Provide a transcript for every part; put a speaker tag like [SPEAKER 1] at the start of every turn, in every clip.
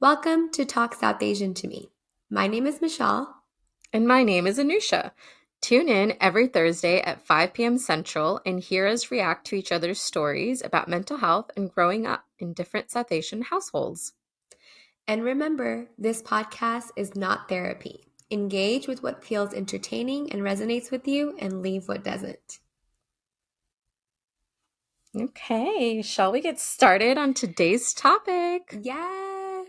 [SPEAKER 1] Welcome to Talk South Asian to Me. My name is Michelle.
[SPEAKER 2] And my name is Anusha. Tune in every Thursday at 5 p.m. Central and hear us react to each other's stories about mental health and growing up in different South Asian households.
[SPEAKER 1] And remember, this podcast is not therapy. Engage with what feels entertaining and resonates with you, and leave what doesn't.
[SPEAKER 2] Okay, shall we get started on today's topic?
[SPEAKER 1] Yes,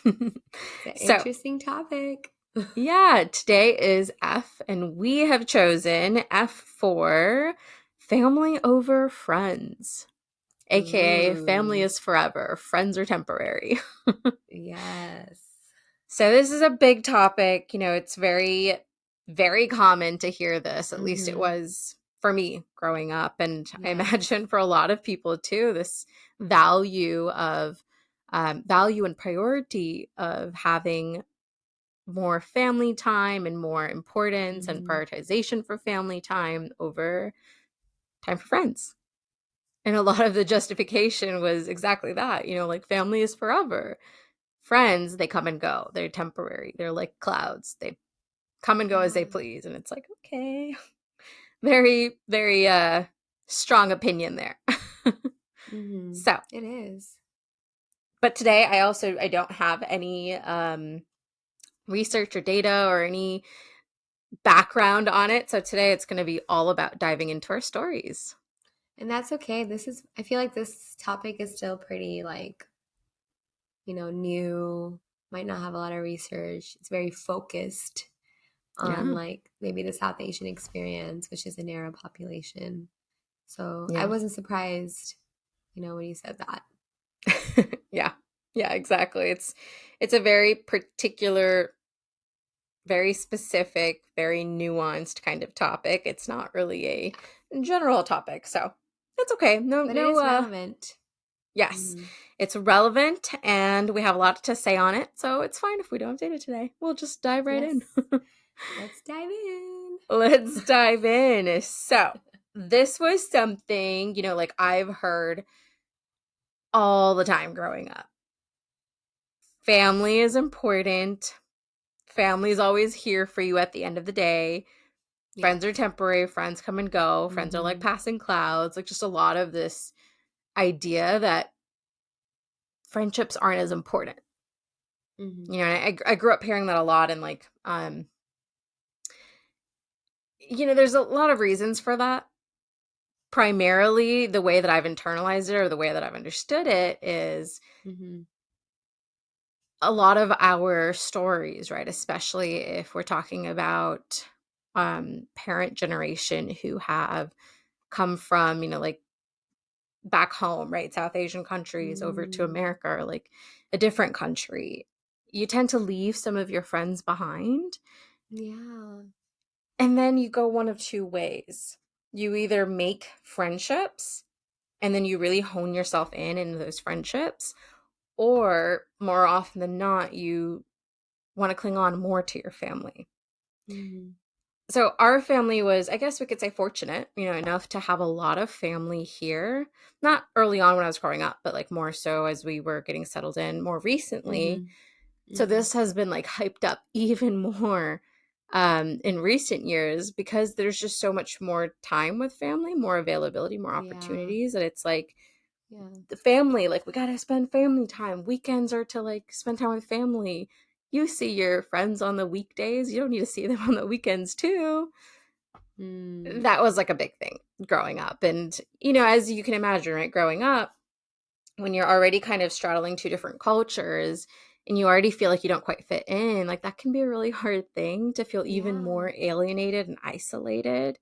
[SPEAKER 1] it's an
[SPEAKER 2] So,
[SPEAKER 1] interesting topic.
[SPEAKER 2] yeah, today is F, and we have chosen F for family over friends, aka family
[SPEAKER 1] Ooh,
[SPEAKER 2] is forever, friends are temporary.
[SPEAKER 1] yes.
[SPEAKER 2] So this is a big topic. It's very, very common to hear this. At least it
[SPEAKER 1] Mm-hmm.
[SPEAKER 2] was for me growing up. And I
[SPEAKER 1] Yes.
[SPEAKER 2] imagine for a lot of people too, this value of value and priority of having more family time and more importance and
[SPEAKER 1] Mm-hmm.
[SPEAKER 2] prioritization for family time over time for friends. And a lot of the justification was exactly that, like family is forever. Friends, they come and go. They're temporary. They're like clouds. They come and go as they
[SPEAKER 1] Yeah.
[SPEAKER 2] please. And it's like, okay. Very, very strong opinion there.
[SPEAKER 1] Mm-hmm.
[SPEAKER 2] So,
[SPEAKER 1] It is.
[SPEAKER 2] but today I don't have any research or data or any background on it. So today it's going to be all about diving into our stories.
[SPEAKER 1] And that's okay. I feel like this topic is still pretty new, might not have a lot of research. It's very focused on
[SPEAKER 2] Yeah.
[SPEAKER 1] like maybe the South Asian experience, which is an Arab population. So I
[SPEAKER 2] Yeah.
[SPEAKER 1] wasn't surprised, when you said that.
[SPEAKER 2] Yeah. Yeah, exactly. It's a very particular, very specific, very nuanced kind of topic. It's not really a
[SPEAKER 1] Yeah.
[SPEAKER 2] general topic. So, that's okay. No
[SPEAKER 1] But it
[SPEAKER 2] no
[SPEAKER 1] is relevant.
[SPEAKER 2] yes.
[SPEAKER 1] Hmm.
[SPEAKER 2] It's relevant and we have a lot to say on it. So, it's fine if we don't update it today. We'll just dive right in.
[SPEAKER 1] Yes. Let's dive in.
[SPEAKER 2] Let's dive in. So, this was something, like I've heard all the time growing up. Family is important. Family is always here for you at the end of the day. Friends are
[SPEAKER 1] Yes.
[SPEAKER 2] temporary, friends come and go, friends are like
[SPEAKER 1] Hmm.
[SPEAKER 2] passing clouds, like just a lot of this idea that friendships aren't as important.
[SPEAKER 1] Hmm.
[SPEAKER 2] And I grew up hearing that a lot and like there's a lot of reasons for that. Primarily the way that I've internalized it or the way that I've understood it is
[SPEAKER 1] Hmm.
[SPEAKER 2] a lot of our stories, right? Especially if we're talking about parent generation who have come from, like back home, right? South Asian countries over to
[SPEAKER 1] Mm.
[SPEAKER 2] America or like a different country. You tend to leave some of your friends behind.
[SPEAKER 1] Yeah.
[SPEAKER 2] And then you go one of two ways. You either make friendships and then you really hone yourself in those friendships, or more often than not, you want to cling on more to your family.
[SPEAKER 1] Hmm.
[SPEAKER 2] So our family was, I guess we could say fortunate, enough to have a lot of family here. Not early on when I was growing up, but like more so as we were getting settled in more recently.
[SPEAKER 1] Hmm.
[SPEAKER 2] So
[SPEAKER 1] Hmm.
[SPEAKER 2] this has been like hyped up even more in recent years because there's just so much more time with family, more availability, more
[SPEAKER 1] Yeah.
[SPEAKER 2] opportunities. And it's like
[SPEAKER 1] Yeah.
[SPEAKER 2] the family, like we gotta spend family time. Weekends are to like spend time with family. You see your friends on the weekdays. You don't need to see them on the weekends too.
[SPEAKER 1] Mm.
[SPEAKER 2] That was like a big thing growing up. And, as you can imagine, right, growing up, when you're already kind of straddling two different cultures and you already feel like you don't quite fit in, like that can be a really hard thing to feel even
[SPEAKER 1] Yeah.
[SPEAKER 2] more alienated and isolated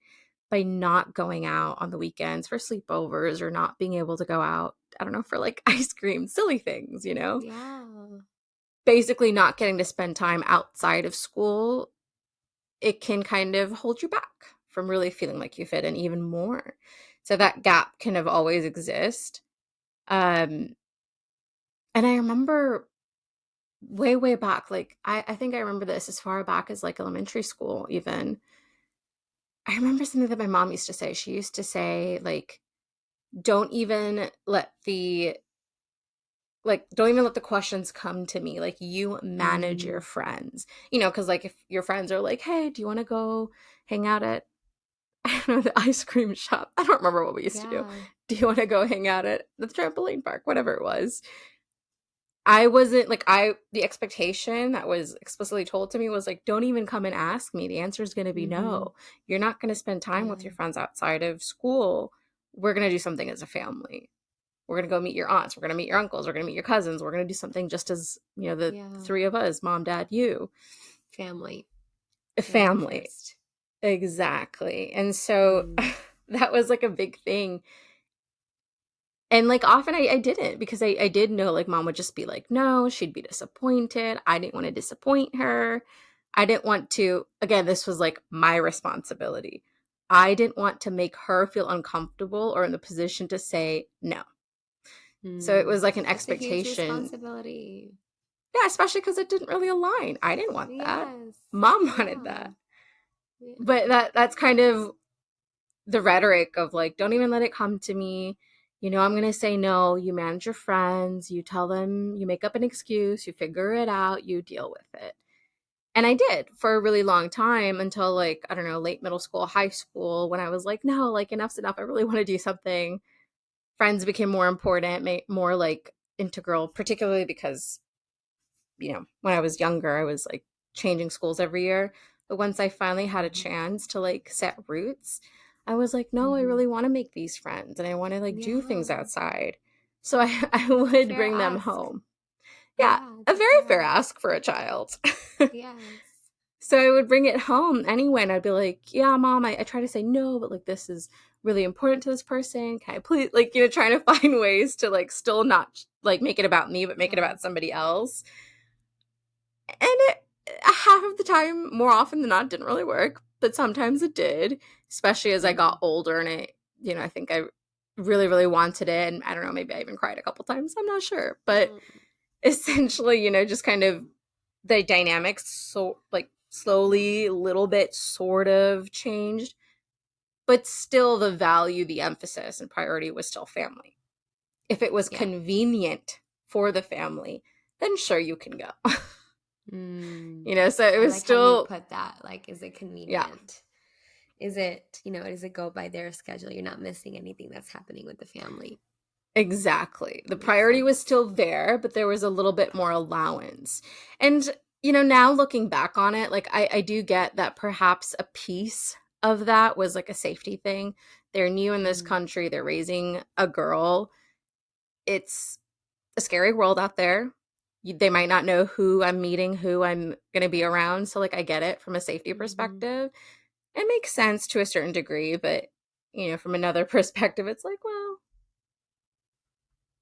[SPEAKER 2] by not going out on the weekends for sleepovers or not being able to go out, I don't know, for like ice cream, silly things.
[SPEAKER 1] Yeah.
[SPEAKER 2] Basically, not getting to spend time outside of school, it can kind of hold you back from really feeling like you fit in even more. So that gap can have always exist. Um, and I remember way, way back, like I think I remember this as far back as like elementary school, even. I remember something that my mom used to say. She used to say, like, don't even let the like, don't even let the questions come to me. Like, you manage your friends, because like if your friends are like, hey, do you want to go hang out at, I don't know, the ice cream shop? I don't remember what we used to do.
[SPEAKER 1] Yeah.
[SPEAKER 2] Do you want to go hang out at the trampoline park? Whatever it was. I wasn't like, the expectation that was explicitly told to me was like, don't even come and ask me. The answer is going to be
[SPEAKER 1] Mm-hmm.
[SPEAKER 2] no. You're not going to spend time with
[SPEAKER 1] Yeah.
[SPEAKER 2] your friends outside of school. We're going to do something as a family. We're going to go meet your aunts. We're going to meet your uncles. We're going to meet your cousins. We're going to do something just as, the
[SPEAKER 1] Yeah.
[SPEAKER 2] three of us, mom, dad, you.
[SPEAKER 1] Family.
[SPEAKER 2] A family.
[SPEAKER 1] First.
[SPEAKER 2] Exactly. And so
[SPEAKER 1] Mm.
[SPEAKER 2] that was like a big thing. And like often I didn't, because I did know like mom would just be like, no, she'd be disappointed. I didn't want to disappoint her. I didn't want to, again, this was like my responsibility. I didn't want to make her feel uncomfortable or in the position to say no. So it was like an
[SPEAKER 1] That's a huge
[SPEAKER 2] expectation.
[SPEAKER 1] responsibility.
[SPEAKER 2] Yeah, especially because it didn't really align. I didn't want that.
[SPEAKER 1] Yes.
[SPEAKER 2] Mom wanted
[SPEAKER 1] Yeah.
[SPEAKER 2] that.
[SPEAKER 1] Yeah.
[SPEAKER 2] But that's kind of the rhetoric of like, don't even let it come to me. I'm going to say no. You manage your friends. You tell them, you make up an excuse, you figure it out, you deal with it. And I did for a really long time until like, I don't know, late middle school, high school, when I was like, no, like enough's enough. I really want to do something. Friends became more important, more like integral, particularly because, when I was younger, I was like changing schools every year. But once I finally had a chance to like set roots, I was like, no, I
[SPEAKER 1] Mm-hmm.
[SPEAKER 2] really want to make these friends and I want to like do things
[SPEAKER 1] Yeah.
[SPEAKER 2] outside. So I
[SPEAKER 1] It's a
[SPEAKER 2] would
[SPEAKER 1] fair
[SPEAKER 2] bring them
[SPEAKER 1] ask.
[SPEAKER 2] home. Yeah,
[SPEAKER 1] Yeah,
[SPEAKER 2] a
[SPEAKER 1] it's a
[SPEAKER 2] very
[SPEAKER 1] fair
[SPEAKER 2] fair
[SPEAKER 1] ask.
[SPEAKER 2] ask for a child.
[SPEAKER 1] Yes.
[SPEAKER 2] So I would bring it home anyway, and I'd be like, yeah, mom, I try to say no, but like this is really important to this person. Can I please, like, trying to find ways to like still not like make it about me, but make it
[SPEAKER 1] Yeah.
[SPEAKER 2] about somebody else. And it, half of the time, more often than not, didn't really work, but sometimes it did, especially as I got older and I think I really, really wanted it. And I don't know, maybe I even cried a couple times. I'm not sure. But
[SPEAKER 1] Mm.
[SPEAKER 2] essentially, just kind of the dynamics so like slowly, little bit sort of changed, but still the value, the emphasis and priority was still family. If it was
[SPEAKER 1] Yeah.
[SPEAKER 2] convenient for the family, then sure, you can go.
[SPEAKER 1] Mm.
[SPEAKER 2] So it
[SPEAKER 1] I
[SPEAKER 2] was
[SPEAKER 1] like how you
[SPEAKER 2] still,
[SPEAKER 1] put that. Like, is it
[SPEAKER 2] yeah,
[SPEAKER 1] convenient? Is it, does it go by their schedule? You're not missing anything that's happening with the family.
[SPEAKER 2] exactly. The
[SPEAKER 1] That makes
[SPEAKER 2] priority was
[SPEAKER 1] sense.
[SPEAKER 2] still there, but there was a little bit more allowance. And, now looking back on it, like I do get that perhaps a piece of that was like a safety thing. They're new in this
[SPEAKER 1] Mm.
[SPEAKER 2] country, they're raising a girl. It's a scary world out there. They might not know who I'm meeting, who I'm going to be around. So, like, I get it from a safety
[SPEAKER 1] Mm-hmm.
[SPEAKER 2] perspective. It makes sense to a certain degree, but, from another perspective, it's like, well,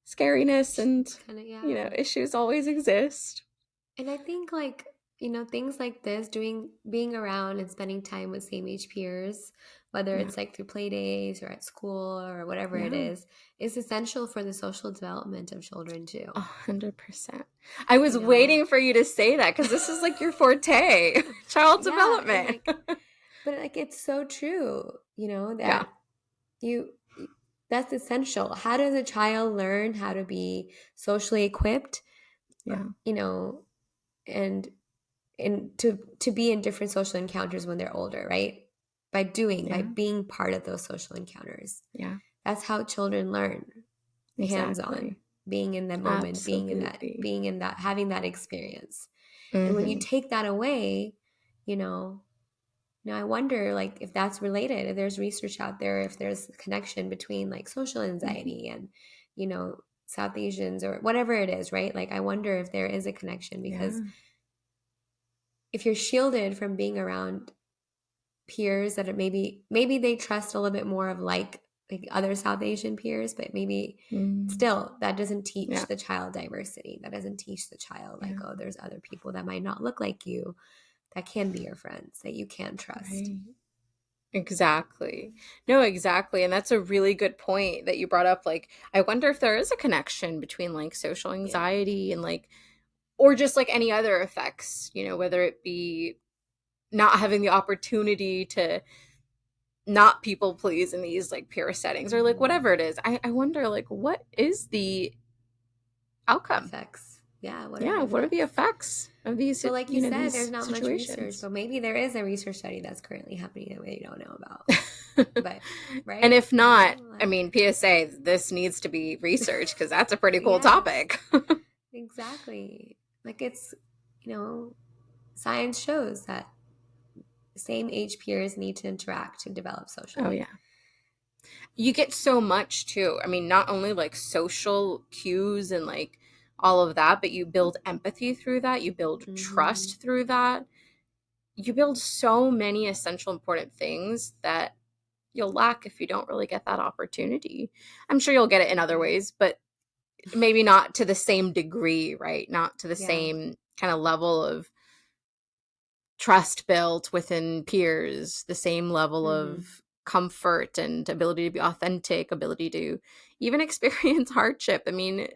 [SPEAKER 2] scariness and,
[SPEAKER 1] Kind of, yeah.
[SPEAKER 2] issues always exist.
[SPEAKER 1] And I think like, things like this, being around and spending time with same age peers, whether
[SPEAKER 2] Yeah.
[SPEAKER 1] it's like through play days or at school or whatever it
[SPEAKER 2] Yeah.
[SPEAKER 1] is essential for the social development of children too.
[SPEAKER 2] 100%. I was
[SPEAKER 1] You know?
[SPEAKER 2] waiting for you to say that because this is like your forte, child
[SPEAKER 1] Yeah, and
[SPEAKER 2] development.
[SPEAKER 1] like, but like it's so true,
[SPEAKER 2] Yeah.
[SPEAKER 1] that you that's essential. How does a child learn how to be socially equipped,
[SPEAKER 2] Yeah.
[SPEAKER 1] you know, and to be in different social encounters when they're older, right? By
[SPEAKER 2] Yeah.
[SPEAKER 1] being part of those social encounters.
[SPEAKER 2] Yeah.
[SPEAKER 1] That's how children learn, hands-on,
[SPEAKER 2] Exactly.
[SPEAKER 1] being in that moment,
[SPEAKER 2] Absolutely.
[SPEAKER 1] having that experience. And when you
[SPEAKER 2] Mm-hmm.
[SPEAKER 1] take that away, you know, now I wonder like if that's related, if there's research out there, if there's a connection between like social anxiety and, South Asians or whatever it is, right? Like I wonder if there is a connection because
[SPEAKER 2] Yeah.
[SPEAKER 1] if you're shielded from being around peers that are maybe they trust a little bit more of like other South Asian peers, but maybe
[SPEAKER 2] Mm.
[SPEAKER 1] still that doesn't teach
[SPEAKER 2] Yeah.
[SPEAKER 1] the child diversity. That doesn't teach the child like,
[SPEAKER 2] Yeah.
[SPEAKER 1] oh, there's other people that might not look like you that can be your friends that you can trust.
[SPEAKER 2] Right. Exactly. No, exactly. And that's a really good point that you brought up. Like, I wonder if there is a connection between like social
[SPEAKER 1] Yeah.
[SPEAKER 2] anxiety and like, or just like any other effects, whether it be not having the opportunity to not people please in these like peer settings or like
[SPEAKER 1] Mhm.
[SPEAKER 2] whatever it is. I wonder like what is the outcome.
[SPEAKER 1] effects. Yeah, what are
[SPEAKER 2] Yeah,
[SPEAKER 1] the
[SPEAKER 2] what are the
[SPEAKER 1] effects?
[SPEAKER 2] effects of these,
[SPEAKER 1] But like you said, there's
[SPEAKER 2] these
[SPEAKER 1] not much research,
[SPEAKER 2] situations?
[SPEAKER 1] but maybe there is a research study that's currently happening that we don't know about. But
[SPEAKER 2] And
[SPEAKER 1] right,
[SPEAKER 2] if not, I
[SPEAKER 1] like
[SPEAKER 2] mean, PSA, this needs to be researched because that's a pretty cool
[SPEAKER 1] yes,
[SPEAKER 2] topic.
[SPEAKER 1] exactly. Like it's, you know, science shows that same age peers need to interact to develop
[SPEAKER 2] Oh,
[SPEAKER 1] socially.
[SPEAKER 2] yeah. You get so much too. I mean, not only like social cues and like all of that, but you build empathy through that. You build
[SPEAKER 1] Mm-hmm.
[SPEAKER 2] trust through that. You build so many essential, important things that you'll lack if you don't really get that opportunity. I'm sure you'll get it in other
[SPEAKER 1] Yeah.
[SPEAKER 2] ways, but maybe not to the same degree, right? Not to the
[SPEAKER 1] Yeah.
[SPEAKER 2] same kind of level of trust built within peers, the same level
[SPEAKER 1] Mm-hmm.
[SPEAKER 2] of comfort and ability to be authentic, ability to even experience hardship. I mean,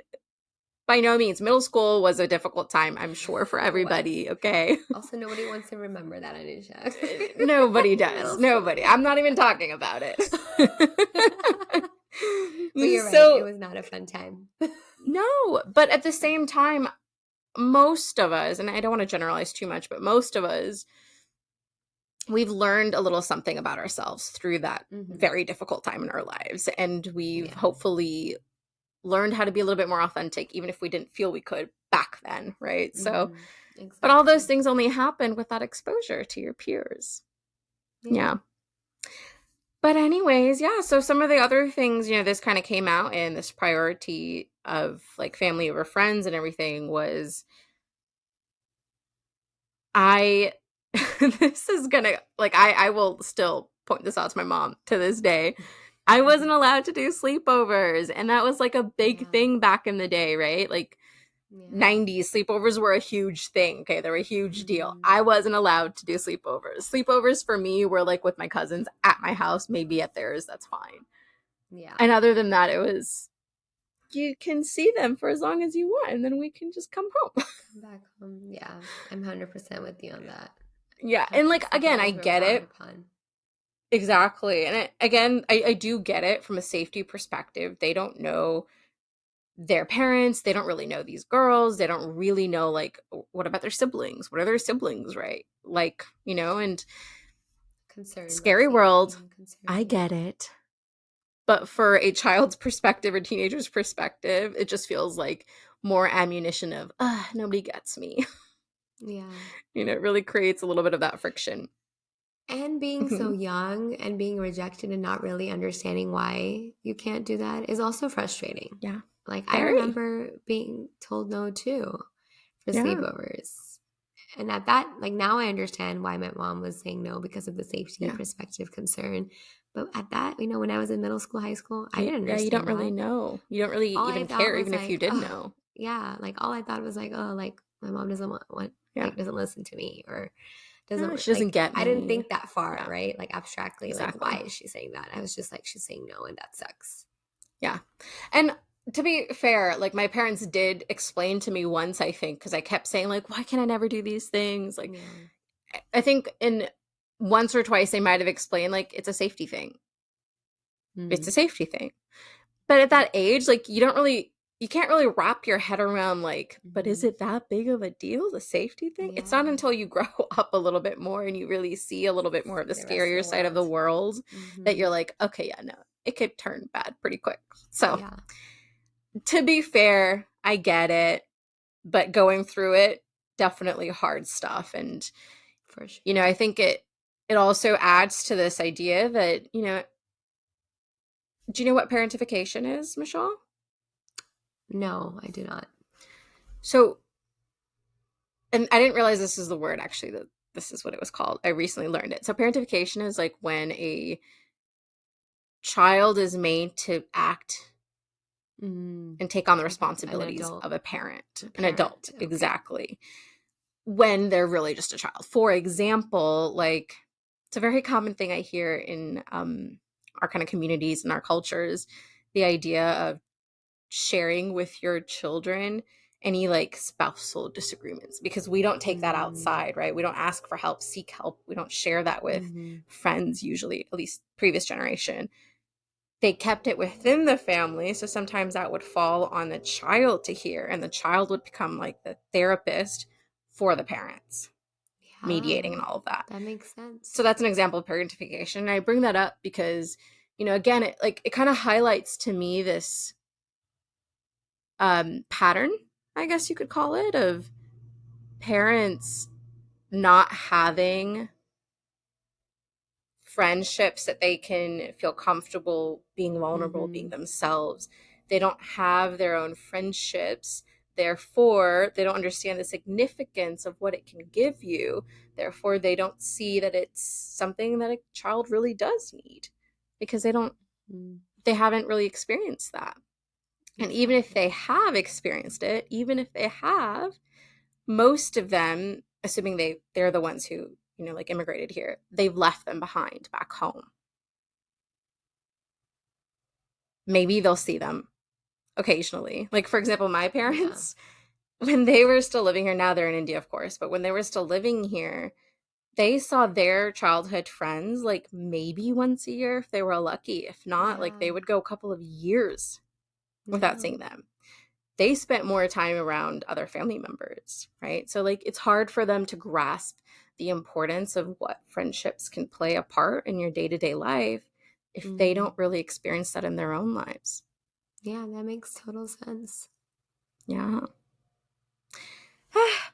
[SPEAKER 2] by no means, middle school was a difficult time, I'm sure, for
[SPEAKER 1] It was.
[SPEAKER 2] everybody, okay?
[SPEAKER 1] Also, nobody wants to remember that, Anisha.
[SPEAKER 2] Nobody does.
[SPEAKER 1] Middle school.
[SPEAKER 2] Nobody. I'm not even talking about it.
[SPEAKER 1] But you're right. It
[SPEAKER 2] So,
[SPEAKER 1] was not a fun time.
[SPEAKER 2] no, but at the same time, most of us, and I don't want to generalize too much, but most of us, we've learned a little something about ourselves through that
[SPEAKER 1] Hmm.
[SPEAKER 2] very difficult time in our lives. And we've
[SPEAKER 1] Yeah.
[SPEAKER 2] hopefully learned how to be a little bit more authentic, even if we didn't feel we could back then, right? So,
[SPEAKER 1] Hmm.
[SPEAKER 2] but all those
[SPEAKER 1] Exactly.
[SPEAKER 2] things only happen with that exposure to your peers.
[SPEAKER 1] Yeah.
[SPEAKER 2] Yeah. But, anyways, yeah. So, some of the other things, this kind of came out in this priority of like family over friends and everything was I this is gonna like I will still point this out to my mom to this day. I wasn't allowed to do sleepovers, and that was like a big
[SPEAKER 1] Yeah.
[SPEAKER 2] thing back in the day, right? Like
[SPEAKER 1] Yeah.
[SPEAKER 2] 90s sleepovers were a huge thing. Okay, they were a huge deal.
[SPEAKER 1] Hmm.
[SPEAKER 2] I wasn't allowed to do sleepovers. Sleepovers for me were like with my cousins at my house, maybe at theirs, that's fine.
[SPEAKER 1] Yeah.
[SPEAKER 2] And other than that, it was you can see them for as long as you want, and then we can just come home.
[SPEAKER 1] Come back home. Yeah. I'm 100% with you on that.
[SPEAKER 2] Yeah, and like again, I
[SPEAKER 1] Sleepovers were
[SPEAKER 2] get
[SPEAKER 1] frowned
[SPEAKER 2] it.
[SPEAKER 1] upon.
[SPEAKER 2] Exactly. And again, I do get it from a safety perspective. They don't know their parents. They don't really know these girls. They don't really know, like, what about their siblings? What are their siblings, right? Like, and
[SPEAKER 1] Concern, like
[SPEAKER 2] scary
[SPEAKER 1] safety
[SPEAKER 2] world.
[SPEAKER 1] and concern.
[SPEAKER 2] I
[SPEAKER 1] Yeah.
[SPEAKER 2] get it. But for a child's perspective or teenager's perspective, it just feels like more ammunition of, nobody gets me.
[SPEAKER 1] Yeah.
[SPEAKER 2] It really creates a little bit of that friction.
[SPEAKER 1] And being so
[SPEAKER 2] Mhm.
[SPEAKER 1] young and being rejected and not really understanding why you can't do that is also frustrating.
[SPEAKER 2] Yeah.
[SPEAKER 1] Like, I
[SPEAKER 2] Very.
[SPEAKER 1] remember being told no too for
[SPEAKER 2] Yeah.
[SPEAKER 1] sleepovers. And at that, like, now I understand why my mom was saying no because of the safety
[SPEAKER 2] Yeah.
[SPEAKER 1] perspective concern. But at that, when I was in middle school, high school, I didn't
[SPEAKER 2] Yeah, you don't
[SPEAKER 1] understand
[SPEAKER 2] really
[SPEAKER 1] that.
[SPEAKER 2] know. You don't really
[SPEAKER 1] All I
[SPEAKER 2] even
[SPEAKER 1] thought
[SPEAKER 2] care,
[SPEAKER 1] was
[SPEAKER 2] even if you
[SPEAKER 1] like,
[SPEAKER 2] did
[SPEAKER 1] oh,
[SPEAKER 2] know.
[SPEAKER 1] yeah. Like, all I thought was like, oh, like, my mom doesn't want
[SPEAKER 2] Yeah.
[SPEAKER 1] like, doesn't listen to me or
[SPEAKER 2] No,
[SPEAKER 1] doesn't
[SPEAKER 2] she doesn't
[SPEAKER 1] like,
[SPEAKER 2] get
[SPEAKER 1] I didn't
[SPEAKER 2] me.
[SPEAKER 1] think that far,
[SPEAKER 2] Yeah,
[SPEAKER 1] right? Like abstractly, like why
[SPEAKER 2] exactly.
[SPEAKER 1] is she saying that? I was just like, she's saying no, and that sucks.
[SPEAKER 2] Yeah. And to be fair, like my parents did explain to me once, I think, because I kept saying, like, why can I never do these things? Like,
[SPEAKER 1] Yeah.
[SPEAKER 2] I think in once or twice they might have explained, like, it's a safety thing. It's a
[SPEAKER 1] Mm.
[SPEAKER 2] safety thing. But at that age, like, you can't really wrap your head around, like, but is
[SPEAKER 1] Hmm.
[SPEAKER 2] it that big of a deal, the safety thing? It's not
[SPEAKER 1] Yeah.
[SPEAKER 2] until you grow up a little bit more and you really see a little bit more of
[SPEAKER 1] See
[SPEAKER 2] the
[SPEAKER 1] the rest of
[SPEAKER 2] scarier
[SPEAKER 1] the
[SPEAKER 2] side of the
[SPEAKER 1] world.
[SPEAKER 2] world that
[SPEAKER 1] Hmm.
[SPEAKER 2] you're like, okay, yeah, no, it could turn bad pretty quick. So,
[SPEAKER 1] Yeah,
[SPEAKER 2] to be fair, I get it, but going through it, definitely hard stuff. And,
[SPEAKER 1] for sure.
[SPEAKER 2] I think it also adds to this idea that, do you know what parentification is, Michelle?
[SPEAKER 1] No, I do not.
[SPEAKER 2] So, and I didn't realize this is the word actually, that this is what it was called. I recently learned it. So parentification is like when a child is made to act
[SPEAKER 1] Mm.
[SPEAKER 2] and take on the
[SPEAKER 1] Like an
[SPEAKER 2] responsibilities
[SPEAKER 1] adult,
[SPEAKER 2] of a parent,
[SPEAKER 1] a
[SPEAKER 2] an
[SPEAKER 1] parent.
[SPEAKER 2] adult,
[SPEAKER 1] Okay.
[SPEAKER 2] exactly, when they're really just a child. For example, like it's a very common thing I hear in our kind of communities and our cultures, the idea of sharing with your children any like spousal disagreements, because we don't take that
[SPEAKER 1] Mm.
[SPEAKER 2] outside, right? We don't ask for help, seek help. We don't share that with
[SPEAKER 1] Hmm.
[SPEAKER 2] friends usually, at least previous generation. they kept it within the family. So sometimes that would fall on the child to hear, and the child would become like the therapist for the parents, mediating
[SPEAKER 1] Yeah,
[SPEAKER 2] and all of that.
[SPEAKER 1] that makes
[SPEAKER 2] So
[SPEAKER 1] sense.
[SPEAKER 2] that's an example of parentification. And I bring that up because, again, it kind of highlights to me this pattern, I guess you could call it, of parents not having friendships that they can feel comfortable being vulnerable, being
[SPEAKER 1] Mm-hmm.
[SPEAKER 2] themselves. They don't have their own friendships. Therefore, they don't understand the significance of what it can give you. Therefore, they don't see that it's something that a child really does need because
[SPEAKER 1] Mm,
[SPEAKER 2] they haven't really experienced that. And even if
[SPEAKER 1] exactly.
[SPEAKER 2] they have experienced it, even if they have, most of them, assuming they're the ones who, like immigrated here, they've left them behind back home. Maybe they'll see them occasionally. Like, for example, my
[SPEAKER 1] Yeah.
[SPEAKER 2] parents, when they were still living here, now they're in India, of course, but when they were still living here, they saw their childhood friends like maybe once a year if they were lucky. If not, like they
[SPEAKER 1] Yeah.
[SPEAKER 2] would go a couple of years without
[SPEAKER 1] Yeah.
[SPEAKER 2] seeing them. They spent more time around other family members, right? So, like, it's hard for them to grasp the importance of what friendships can play a part in your day to day life if they
[SPEAKER 1] Mm.
[SPEAKER 2] don't really experience that in their own lives.
[SPEAKER 1] Yeah, that makes total sense.
[SPEAKER 2] Yeah.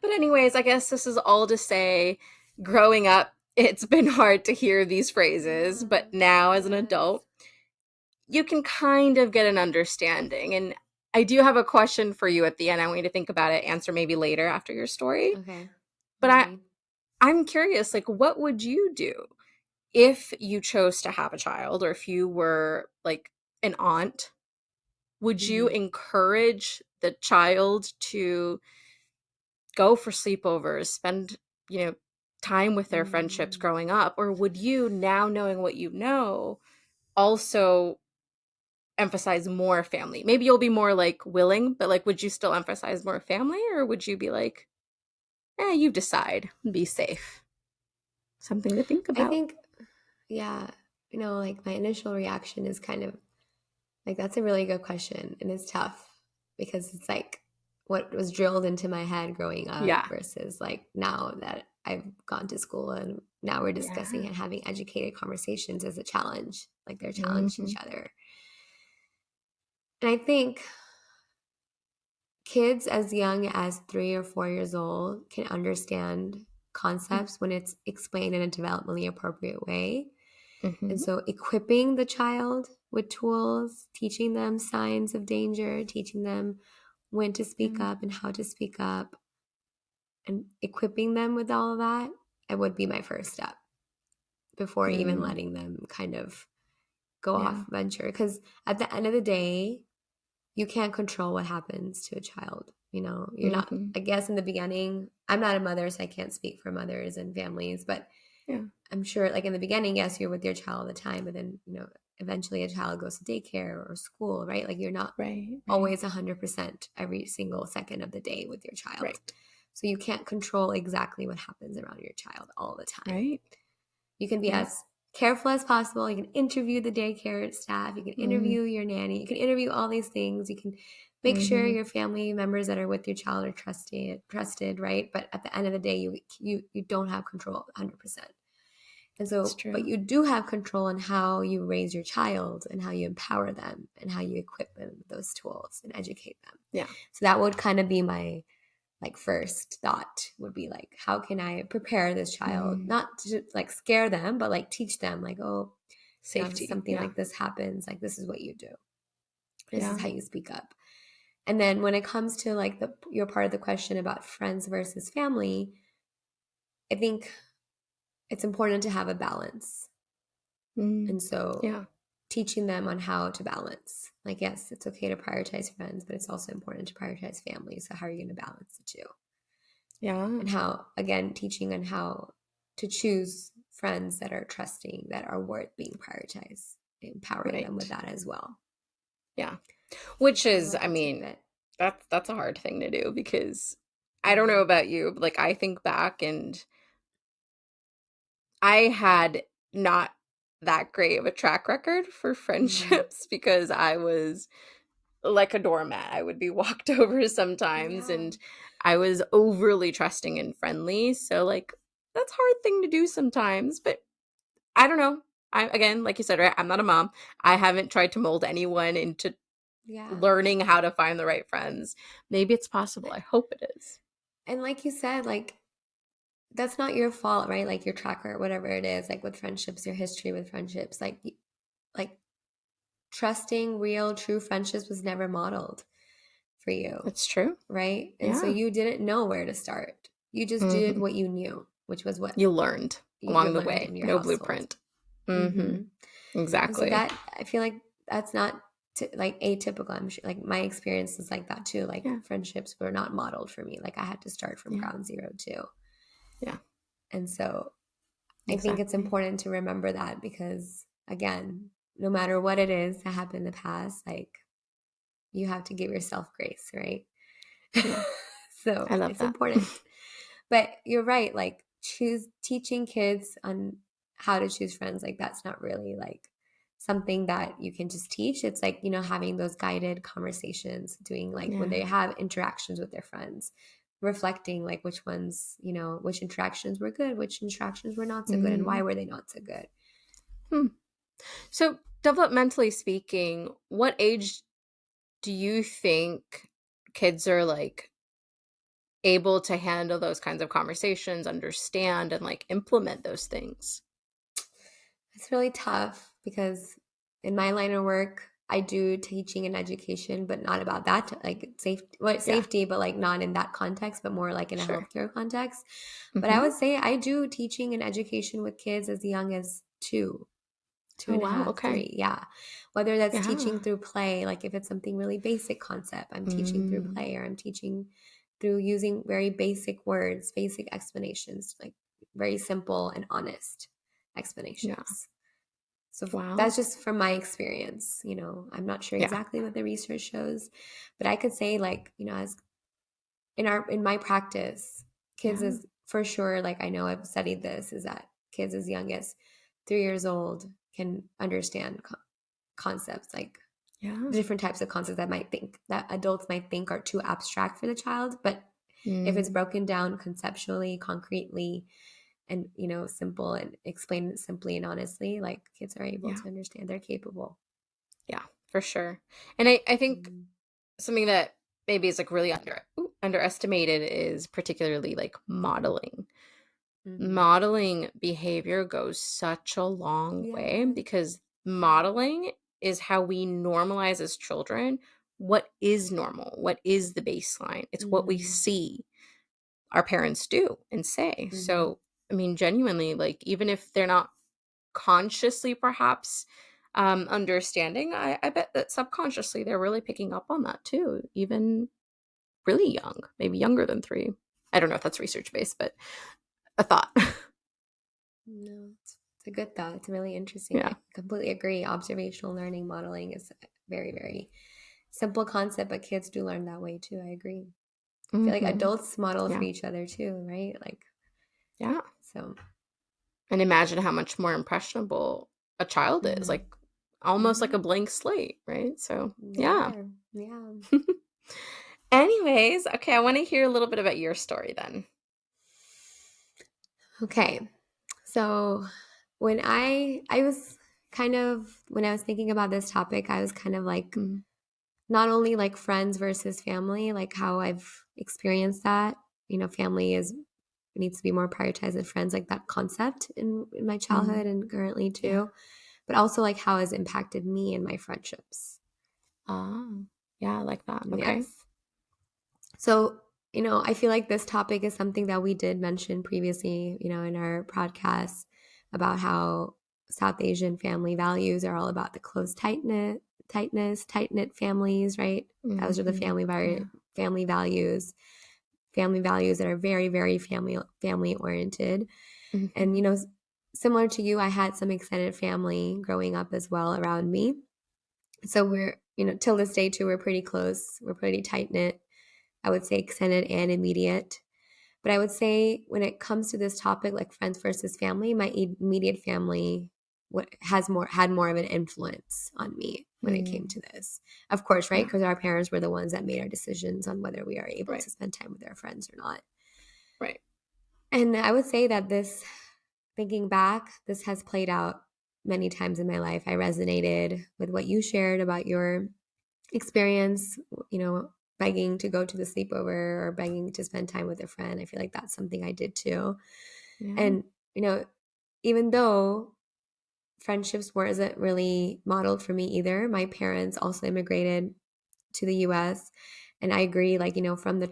[SPEAKER 2] But, anyways, I guess this is all to say growing up, it's been hard to hear these phrases,
[SPEAKER 1] Yeah.
[SPEAKER 2] but now as an
[SPEAKER 1] Yes.
[SPEAKER 2] adult, you can kind of get an understanding. And I do have a question for you at the end. I want you to think about it, answer maybe later after your story.
[SPEAKER 1] Okay.
[SPEAKER 2] But
[SPEAKER 1] I'm ready.
[SPEAKER 2] I'm curious, like, what would you do if you chose to have a child or if you were like an aunt? Would you
[SPEAKER 1] Mm-hmm.
[SPEAKER 2] encourage the child to go for sleepovers, spend, you know, time with their friendships
[SPEAKER 1] Mm.
[SPEAKER 2] growing up? Or would you, now knowing what you know, also emphasize more family? Maybe you'll be more like willing, but like, would you still emphasize more family or would you be like, you decide, be safe? Something to think
[SPEAKER 1] I
[SPEAKER 2] about.
[SPEAKER 1] think, yeah, like my initial reaction is kind of like, that's a really good question. And it's tough because it's like what was drilled into my head growing up
[SPEAKER 2] Yeah.
[SPEAKER 1] versus like now that I've gone to school and now we're discussing
[SPEAKER 2] Yeah.
[SPEAKER 1] and having educated conversations as a challenge. Like they're challenging
[SPEAKER 2] Hmm.
[SPEAKER 1] each other. And I think kids as young as 3 or 4 years old can understand concepts when it's explained in a developmentally appropriate way. And
[SPEAKER 2] Hmm.
[SPEAKER 1] so, equipping the child with tools, teaching them signs of danger, teaching them when to speak
[SPEAKER 2] Yeah.
[SPEAKER 1] up and how to speak up, and equipping them with all of that, it would be my first step before even
[SPEAKER 2] Mm.
[SPEAKER 1] letting them kind of go off
[SPEAKER 2] Yeah.
[SPEAKER 1] venture. Because at the end of the day, you can't control what happens to a child. You're not,
[SPEAKER 2] Hmm.
[SPEAKER 1] I guess in the beginning, I'm not a mother, so I can't speak for mothers and families, but
[SPEAKER 2] Yeah.
[SPEAKER 1] I'm sure like in the beginning, yes, you're with your child all the time, but then, eventually a child goes to daycare or school, right? Like you're not
[SPEAKER 2] Right. Right.
[SPEAKER 1] always 100% every single second of the day with your child.
[SPEAKER 2] Right.
[SPEAKER 1] So you can't control exactly what happens around your child all the time.
[SPEAKER 2] Right.
[SPEAKER 1] You can be
[SPEAKER 2] Yeah.
[SPEAKER 1] as careful as possible. You can interview the daycare staff. You can
[SPEAKER 2] Mm-hmm.
[SPEAKER 1] interview your nanny. You can interview all these things. You can make sure
[SPEAKER 2] Mm-hmm.
[SPEAKER 1] your family members that are with your child are trusted, right? But at the end of the day, you don't have control 100%. And
[SPEAKER 2] It's
[SPEAKER 1] so, but
[SPEAKER 2] true.
[SPEAKER 1] you do have control on how you raise your child and how you empower them and how you equip them with those tools and educate them.
[SPEAKER 2] Yeah.
[SPEAKER 1] So that would kind of be my like first thought would be like, how can I prepare this child
[SPEAKER 2] Mm.
[SPEAKER 1] not to like scare them, but like teach them like, oh, if
[SPEAKER 2] Safety.
[SPEAKER 1] something
[SPEAKER 2] Yeah.
[SPEAKER 1] like this happens, like this is what you do. This is
[SPEAKER 2] Yeah.
[SPEAKER 1] how you speak up. And then when it comes to like your part of the question about friends versus family, I think it's important to have a balance.
[SPEAKER 2] Mm.
[SPEAKER 1] And so
[SPEAKER 2] Yeah.
[SPEAKER 1] teaching them on how to balance. Like, yes, it's okay to prioritize friends, but it's also important to prioritize family. So, how are you going to balance the two?
[SPEAKER 2] Yeah.
[SPEAKER 1] And how, again, teaching on how to choose friends that are trusting, that are worth being prioritized, empowering them with
[SPEAKER 2] Right.
[SPEAKER 1] that as well.
[SPEAKER 2] Yeah. Which
[SPEAKER 1] I
[SPEAKER 2] is,
[SPEAKER 1] love
[SPEAKER 2] I
[SPEAKER 1] that
[SPEAKER 2] mean,
[SPEAKER 1] tidbit.
[SPEAKER 2] that's a hard thing to do because I don't know
[SPEAKER 1] Mm-hmm.
[SPEAKER 2] about you, but like I think back and I had not that great of a track record for
[SPEAKER 1] Mm.
[SPEAKER 2] friendships because I was like a doormat. I would be walked over sometimes,
[SPEAKER 1] Yeah.
[SPEAKER 2] and I was overly trusting and friendly. So, like, that's a hard thing to do sometimes, but I don't know. I, again, like you said, right? I'm not a mom. I haven't tried to mold anyone into
[SPEAKER 1] Yeah.
[SPEAKER 2] learning how to find the right friends. Maybe it's possible. I hope it is.
[SPEAKER 1] And like you said, like that's not your fault, right? Like your track record, whatever it is, like with friendships, your history with friendships, like trusting real, true friendships was never modeled for you,
[SPEAKER 2] It's true.
[SPEAKER 1] right? And so
[SPEAKER 2] Yeah.
[SPEAKER 1] you didn't know where to start. You just did
[SPEAKER 2] Hmm.
[SPEAKER 1] what you knew, which was what
[SPEAKER 2] You learned
[SPEAKER 1] you
[SPEAKER 2] along the
[SPEAKER 1] learned
[SPEAKER 2] way.
[SPEAKER 1] in your
[SPEAKER 2] No
[SPEAKER 1] household.
[SPEAKER 2] blueprint. Hmm.
[SPEAKER 1] Hmm. And so
[SPEAKER 2] Exactly.
[SPEAKER 1] that I feel like that's not like atypical. I'm sure, like my experience is like that too. Like
[SPEAKER 2] Yeah.
[SPEAKER 1] friendships were not modeled for me. Like I had to start from
[SPEAKER 2] Yeah.
[SPEAKER 1] ground zero too.
[SPEAKER 2] Yeah.
[SPEAKER 1] And so I think it's
[SPEAKER 2] Exactly.
[SPEAKER 1] important to remember that because again, no matter what it is that happened in the past, like you have to give yourself grace, right?
[SPEAKER 2] Yeah.
[SPEAKER 1] So
[SPEAKER 2] I love
[SPEAKER 1] it's
[SPEAKER 2] that.
[SPEAKER 1] important. But you're right, like choose teaching kids on how to choose friends, like that's not really like something that you can just teach. It's like, having those guided conversations, doing like when
[SPEAKER 2] Yeah.
[SPEAKER 1] they have interactions with their friends, reflecting like which ones, which interactions were good, which interactions were not so good, and why
[SPEAKER 2] Mm.
[SPEAKER 1] were they not so good.
[SPEAKER 2] Hmm. So, developmentally speaking, what age do you think kids are like able to handle those kinds of conversations, understand, and like implement those things?
[SPEAKER 1] It's really tough because in my line of work, I do teaching and education, but not about that, like safety, well,
[SPEAKER 2] Yeah,
[SPEAKER 1] safety, but like not in that context, but more like in a
[SPEAKER 2] sure.
[SPEAKER 1] healthcare context. But I
[SPEAKER 2] Hmm.
[SPEAKER 1] would say I do teaching and education with kids as young as two
[SPEAKER 2] Oh,
[SPEAKER 1] and a
[SPEAKER 2] wow.
[SPEAKER 1] half,
[SPEAKER 2] Okay.
[SPEAKER 1] 3. Yeah. Whether that's
[SPEAKER 2] Yeah.
[SPEAKER 1] teaching through play, like if it's something really basic concept, I'm teaching through
[SPEAKER 2] Mm.
[SPEAKER 1] play, or I'm teaching through using very basic words, basic explanations, like very simple and honest
[SPEAKER 2] Yeah.
[SPEAKER 1] explanations. So
[SPEAKER 2] Wow.
[SPEAKER 1] that's just from my experience. I'm not sure
[SPEAKER 2] Yeah.
[SPEAKER 1] exactly what the research shows, but I could say like, as in my practice, kids
[SPEAKER 2] Yeah.
[SPEAKER 1] is for sure, like I know I've studied this, is that kids as young as 3 years old can understand concepts, like
[SPEAKER 2] Yeah.
[SPEAKER 1] different types of concepts that adults might think are too abstract for the child. But if it's
[SPEAKER 2] Mm.
[SPEAKER 1] broken down conceptually, concretely, and simple, and explained simply and honestly, like kids are able
[SPEAKER 2] Yeah.
[SPEAKER 1] to understand, they're capable.
[SPEAKER 2] Yeah. For sure. And I think
[SPEAKER 1] Mhm.
[SPEAKER 2] something that maybe is like really underestimated is particularly like modeling.
[SPEAKER 1] Mhm.
[SPEAKER 2] Modeling behavior goes such a long way
[SPEAKER 1] Yeah.
[SPEAKER 2] because modeling is how we normalize as children what is normal, what is the baseline. It's what we
[SPEAKER 1] Mhm.
[SPEAKER 2] see our parents do and say.
[SPEAKER 1] Mhm.
[SPEAKER 2] So, I mean, genuinely, like, even if they're not consciously perhaps understanding, I bet that subconsciously they're really picking up on that too, even really young, maybe younger than 3. I don't know if that's research based, but a thought.
[SPEAKER 1] No, it's a good thought. It's really interesting.
[SPEAKER 2] Yeah.
[SPEAKER 1] I completely agree. Observational learning modeling is a very, very simple concept, but kids do learn that way too. I agree. I feel like
[SPEAKER 2] Hmm.
[SPEAKER 1] adults model for
[SPEAKER 2] Yeah.
[SPEAKER 1] each other too, right? Like,
[SPEAKER 2] Yeah.
[SPEAKER 1] so.
[SPEAKER 2] And imagine how much more impressionable a child is,
[SPEAKER 1] Hmm.
[SPEAKER 2] like almost like
[SPEAKER 1] Hmm.
[SPEAKER 2] a blank slate, right? So,
[SPEAKER 1] They
[SPEAKER 2] yeah.
[SPEAKER 1] are. Yeah.
[SPEAKER 2] Anyways, okay, I want to hear a little bit about your story then.
[SPEAKER 1] Okay. So when I was when I was thinking about this topic, I was kind of like
[SPEAKER 2] Mm,
[SPEAKER 1] not only like friends versus family, like how I've experienced that. Family is needs to be more prioritized than friends, like that concept in my
[SPEAKER 2] mm,
[SPEAKER 1] childhood and currently
[SPEAKER 2] yeah.
[SPEAKER 1] too. But also like how it's impacted me and my friendships.
[SPEAKER 2] Ah, yeah, I like that. Okay.
[SPEAKER 1] Yes. So, I feel like this topic is something that we did mention previously, in our podcast about how South Asian family values are all about the close tight knit families, right? Those are the
[SPEAKER 2] Hmm. Yeah.
[SPEAKER 1] family values that are very, very family oriented. And
[SPEAKER 2] Hmm.
[SPEAKER 1] similar to you, I had some extended family growing up as well around me. So we're, till this day too, we're pretty close. We're pretty tight knit. I would say extended and immediate. But I would say when it comes to this topic, like friends versus family, my immediate family what had more of an influence on me when it came
[SPEAKER 2] Mm.
[SPEAKER 1] to this. Of course, right?
[SPEAKER 2] Yeah.
[SPEAKER 1] Because our parents were the ones that made our decisions on whether we are able
[SPEAKER 2] Right.
[SPEAKER 1] to spend time with our friends or not.
[SPEAKER 2] Right.
[SPEAKER 1] And I would say that this, thinking back, this has played out many times in my life. I resonated with what you shared about your experience, begging to go to the sleepover or begging to spend time with a friend. I feel like that's something I did too.
[SPEAKER 2] Yeah.
[SPEAKER 1] And, even though friendships weren't really modeled for me either, my parents also immigrated to the US. And I agree, like, from the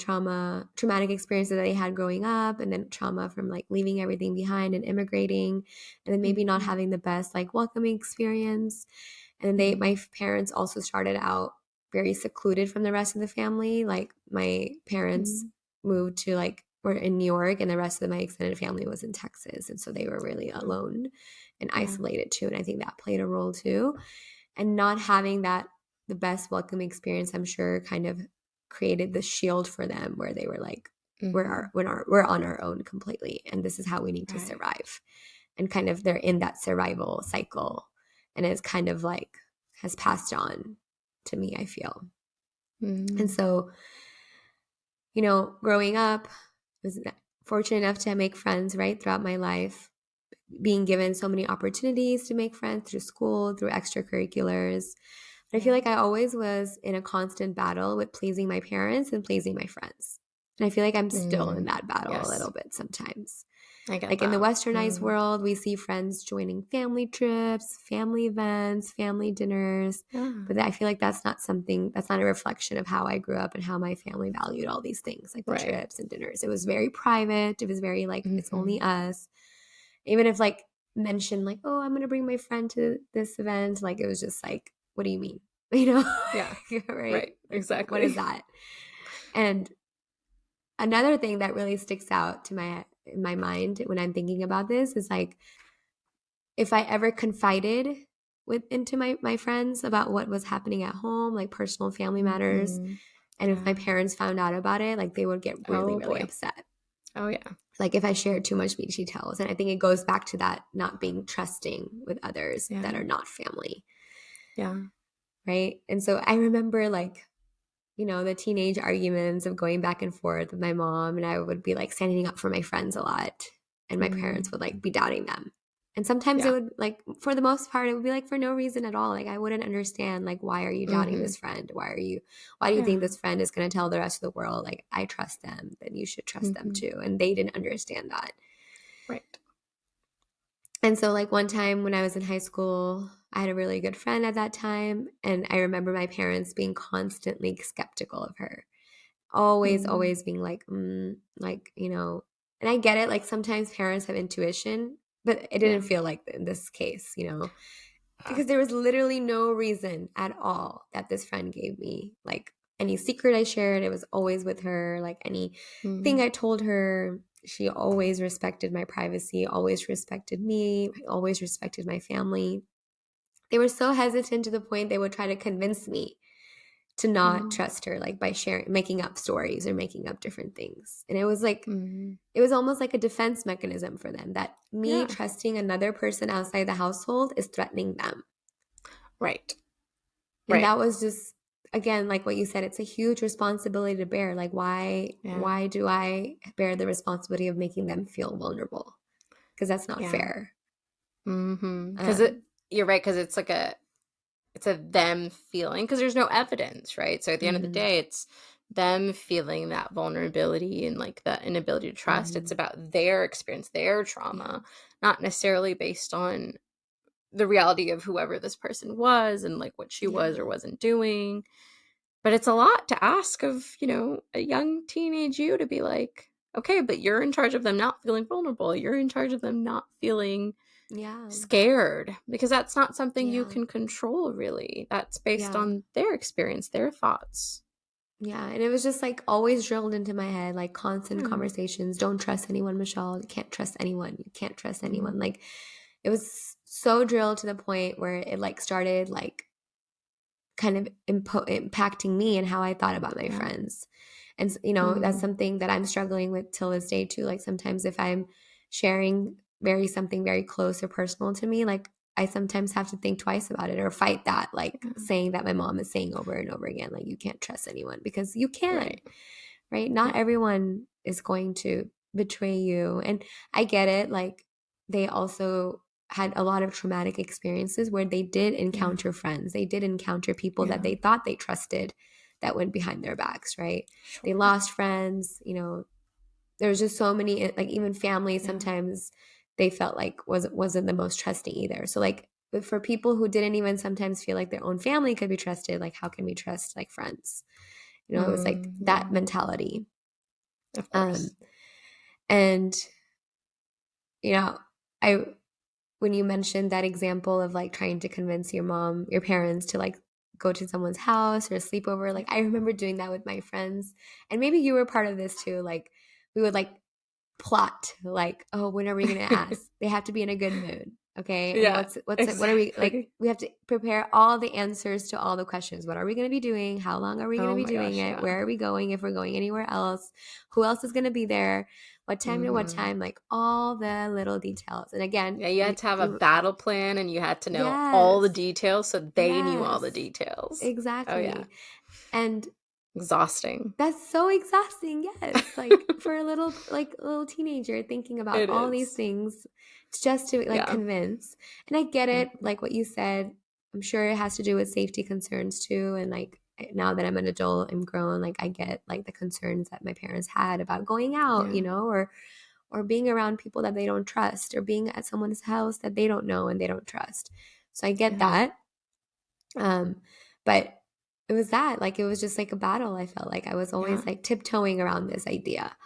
[SPEAKER 1] traumatic experiences that they had growing up, and then trauma from like leaving everything behind and immigrating, and then maybe not
[SPEAKER 2] Mhm.
[SPEAKER 1] having the best like welcoming experience. And my
[SPEAKER 2] Mhm.
[SPEAKER 1] parents also started out very secluded from the rest of the family. Like my parents
[SPEAKER 2] Mhm.
[SPEAKER 1] moved to like were in New York, and the rest of my extended family was in Texas. And so they were really
[SPEAKER 2] Oh,
[SPEAKER 1] alone and
[SPEAKER 2] yeah.
[SPEAKER 1] isolated too. And I think that played a role too. And not having that the best welcoming experience, I'm sure, kind of created the shield for them where they were like,
[SPEAKER 2] Mhm.
[SPEAKER 1] we're on our own completely, and this is how we need to
[SPEAKER 2] Right.
[SPEAKER 1] survive. And kind of they're in that survival cycle, and it's kind of like has passed on to me, I feel. And
[SPEAKER 2] Mm.
[SPEAKER 1] so, growing up, I was fortunate enough to make friends right throughout my life, being given so many opportunities to make friends through school, through extracurriculars. But I feel
[SPEAKER 2] Yeah.
[SPEAKER 1] like I always was in a constant battle with pleasing my parents and pleasing my friends. And I feel like I'm still in
[SPEAKER 2] Mm.
[SPEAKER 1] that battle a
[SPEAKER 2] Yes.
[SPEAKER 1] little bit sometimes.
[SPEAKER 2] I get
[SPEAKER 1] Like in the
[SPEAKER 2] that.
[SPEAKER 1] westernized
[SPEAKER 2] Mm.
[SPEAKER 1] world, we see friends joining family trips, family events, family dinners.
[SPEAKER 2] Yeah.
[SPEAKER 1] But I feel like that's not a reflection of how I grew up and how my family valued all these things, like the
[SPEAKER 2] Right.
[SPEAKER 1] trips and dinners. It was very private. It was very like, it's only
[SPEAKER 2] Mhm.
[SPEAKER 1] us. Even if like mentioned like, oh, I'm gonna bring my friend to this event, like it was just like, what do you mean? You know,
[SPEAKER 2] Yeah.
[SPEAKER 1] right?
[SPEAKER 2] Right.
[SPEAKER 1] Like what is
[SPEAKER 2] Exactly.
[SPEAKER 1] that? And another thing that really sticks out to my in my mind when I'm thinking about this is like if I ever confided into my friends about what was happening at home, like personal family matters,
[SPEAKER 2] Mhm.
[SPEAKER 1] and if my
[SPEAKER 2] Yeah.
[SPEAKER 1] parents found out about it, like they would get really,
[SPEAKER 2] Oh
[SPEAKER 1] really
[SPEAKER 2] boy.
[SPEAKER 1] upset.
[SPEAKER 2] Oh yeah.
[SPEAKER 1] Like if I shared too much details. And I think it goes back to that not being trusting with others that
[SPEAKER 2] Yeah.
[SPEAKER 1] are not family.
[SPEAKER 2] Yeah.
[SPEAKER 1] Right. And so I remember like, the teenage arguments of going back and forth with my mom, and I would be like standing up for my friends a lot. And my parents
[SPEAKER 2] Mm.
[SPEAKER 1] would like be doubting them. And sometimes it
[SPEAKER 2] Yeah.
[SPEAKER 1] would like, for the most part, it would be like for no reason at all. Like I wouldn't understand, like, why are you doubting
[SPEAKER 2] Mhm.
[SPEAKER 1] this friend? Why do you think
[SPEAKER 2] Yeah.
[SPEAKER 1] this friend is going to tell the rest of the world, like, I trust them, then you should trust them
[SPEAKER 2] Mhm.
[SPEAKER 1] too? And they didn't understand that.
[SPEAKER 2] Right.
[SPEAKER 1] And so, like, one time when I was in high school, I had a really good friend at that time. And I remember my parents being constantly skeptical of her. Always,
[SPEAKER 2] Mm.
[SPEAKER 1] always being like, like, and I get it. Like, sometimes parents have intuition, but it
[SPEAKER 2] Yeah.
[SPEAKER 1] didn't feel like in this case,
[SPEAKER 2] Yeah.
[SPEAKER 1] because there was literally no reason at all that this friend gave me. Like, any secret I shared, it was always with her. Like, anything
[SPEAKER 2] Mm.
[SPEAKER 1] I told her, she always respected my privacy, always respected me, always respected my family. They were so hesitant to the point they would try to convince me to not
[SPEAKER 2] Mm.
[SPEAKER 1] trust her, like by making up stories or making up different things. And it was like,
[SPEAKER 2] Mm.
[SPEAKER 1] it was almost like a defense mechanism for them that me
[SPEAKER 2] Yeah.
[SPEAKER 1] trusting another person outside the household is threatening them.
[SPEAKER 2] Right.
[SPEAKER 1] And
[SPEAKER 2] Right.
[SPEAKER 1] that was just, again, like what you said, it's a huge responsibility to bear. Like,
[SPEAKER 2] Yeah.
[SPEAKER 1] why do I bear the responsibility of making them feel vulnerable? Because that's not
[SPEAKER 2] Yeah.
[SPEAKER 1] fair.
[SPEAKER 2] Mhm. Because
[SPEAKER 1] Um,
[SPEAKER 2] you're right. Because it's a them feeling because there's no evidence, right? So at the end of the
[SPEAKER 1] mhm,
[SPEAKER 2] day, it's them feeling that vulnerability and like that inability to trust. It's
[SPEAKER 1] mhm.
[SPEAKER 2] about their experience, their
[SPEAKER 1] Yeah,
[SPEAKER 2] trauma, not necessarily based on the reality of whoever this person was and like what she was or
[SPEAKER 1] yeah,
[SPEAKER 2] wasn't doing. But it's a lot to ask of, a young teenage you to be like, okay, but you're in charge of them not feeling vulnerable. You're in charge of them not feeling
[SPEAKER 1] yeah,
[SPEAKER 2] scared because that's not something you
[SPEAKER 1] yeah,
[SPEAKER 2] can control really. That's based
[SPEAKER 1] yeah.
[SPEAKER 2] on their experience, their thoughts.
[SPEAKER 1] Yeah, and it was just like always drilled into my head, like constant
[SPEAKER 2] Yeah.
[SPEAKER 1] conversations. Don't trust anyone, Michelle. You can't trust anyone. You can't trust anyone.
[SPEAKER 2] Mm.
[SPEAKER 1] Like it was so drilled to the point where it like started like kind of impacting me and how I thought about my
[SPEAKER 2] Yeah.
[SPEAKER 1] friends. And that's
[SPEAKER 2] Mm.
[SPEAKER 1] something that I'm struggling with till this day too. Like sometimes if I'm sharing something very close or personal to me, like I sometimes have to think twice about it or fight that, like
[SPEAKER 2] Yeah.
[SPEAKER 1] saying that my mom is saying over and over again, like, you can't trust anyone, because you can,
[SPEAKER 2] Right.
[SPEAKER 1] right? Not
[SPEAKER 2] Yeah.
[SPEAKER 1] everyone is going to betray you. And I get it. Like, they also had a lot of traumatic experiences where they did
[SPEAKER 2] Yeah.
[SPEAKER 1] encounter friends, they did encounter people that
[SPEAKER 2] Yeah.
[SPEAKER 1] they thought they trusted that went behind their backs, right? They
[SPEAKER 2] Sure.
[SPEAKER 1] lost friends, you know, there's just so many, like even families
[SPEAKER 2] Yeah.
[SPEAKER 1] sometimes they felt like wasn't the most trusting either. So like, but for people who didn't even sometimes feel like their own family could be trusted, like how can we trust like friends? You know, it was like that
[SPEAKER 2] Yeah.
[SPEAKER 1] mentality.
[SPEAKER 2] Of
[SPEAKER 1] Um
[SPEAKER 2] course.
[SPEAKER 1] and you know, I when you mentioned that example of like trying to convince your parents to like go to someone's house or a sleepover,
[SPEAKER 2] Yeah.
[SPEAKER 1] like I remember doing that with my friends. And maybe you were part of this too. Like we would like plot, like, oh, when are we going to ask? They have to be in a good mood. Okay. And
[SPEAKER 2] Yeah.
[SPEAKER 1] what are we like?
[SPEAKER 2] Exactly.
[SPEAKER 1] We have to prepare all the answers to all the questions. What are we going to be doing? How long are we going to
[SPEAKER 2] Oh
[SPEAKER 1] be
[SPEAKER 2] my
[SPEAKER 1] doing
[SPEAKER 2] gosh.
[SPEAKER 1] it?
[SPEAKER 2] Yeah.
[SPEAKER 1] Where are we going? If we're going anywhere else, who else is going to be there? What time to what
[SPEAKER 2] Hmm.
[SPEAKER 1] time? Like all the little details. And again,
[SPEAKER 2] Yeah, you had to have a battle plan and you had to know all the
[SPEAKER 1] yes,
[SPEAKER 2] details so they knew all the
[SPEAKER 1] yes,
[SPEAKER 2] details. Oh yeah.
[SPEAKER 1] exactly. And
[SPEAKER 2] Exhausting.
[SPEAKER 1] that's so exhausting, yes, like, for a little teenager thinking about
[SPEAKER 2] It
[SPEAKER 1] all these
[SPEAKER 2] is.
[SPEAKER 1] things just to, like,
[SPEAKER 2] Yeah.
[SPEAKER 1] convince. And I get it,
[SPEAKER 2] Mhm.
[SPEAKER 1] like what you said, I'm sure it has to do with safety concerns too, and, like, now that I'm an adult, I'm grown, like, I get, like, the concerns that my parents had about going out,
[SPEAKER 2] Yeah.
[SPEAKER 1] or being around people that they don't trust, or being at someone's house that they don't know and they don't trust. So I get
[SPEAKER 2] Yeah.
[SPEAKER 1] that, um, but it was that, like, it was just like a battle. I felt like I was
[SPEAKER 2] Yeah.
[SPEAKER 1] always like tiptoeing around this idea.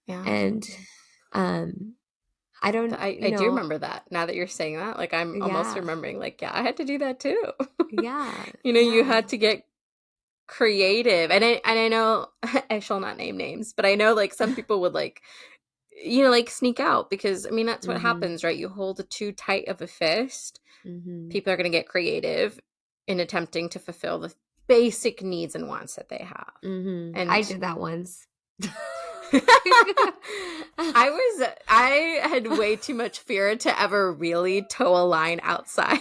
[SPEAKER 2] Yeah.
[SPEAKER 1] And um I don't,
[SPEAKER 2] I do remember that now that you're saying that. Like I'm almost
[SPEAKER 1] yeah.
[SPEAKER 2] remembering like, yeah, I had to do that too.
[SPEAKER 1] Yeah.
[SPEAKER 2] You know, you
[SPEAKER 1] Yeah.
[SPEAKER 2] had to get creative. And I know I shall not name names, but I know like some people would like like sneak out because I mean that's what
[SPEAKER 1] Mhm.
[SPEAKER 2] happens, right? You hold it too tight of a fist.
[SPEAKER 1] Mhm.
[SPEAKER 2] People are going to get creative in attempting to fulfill the basic needs and wants that they have.
[SPEAKER 1] Mhm. I
[SPEAKER 2] And
[SPEAKER 1] did that once.
[SPEAKER 2] I had way too much fear to ever really toe a line outside.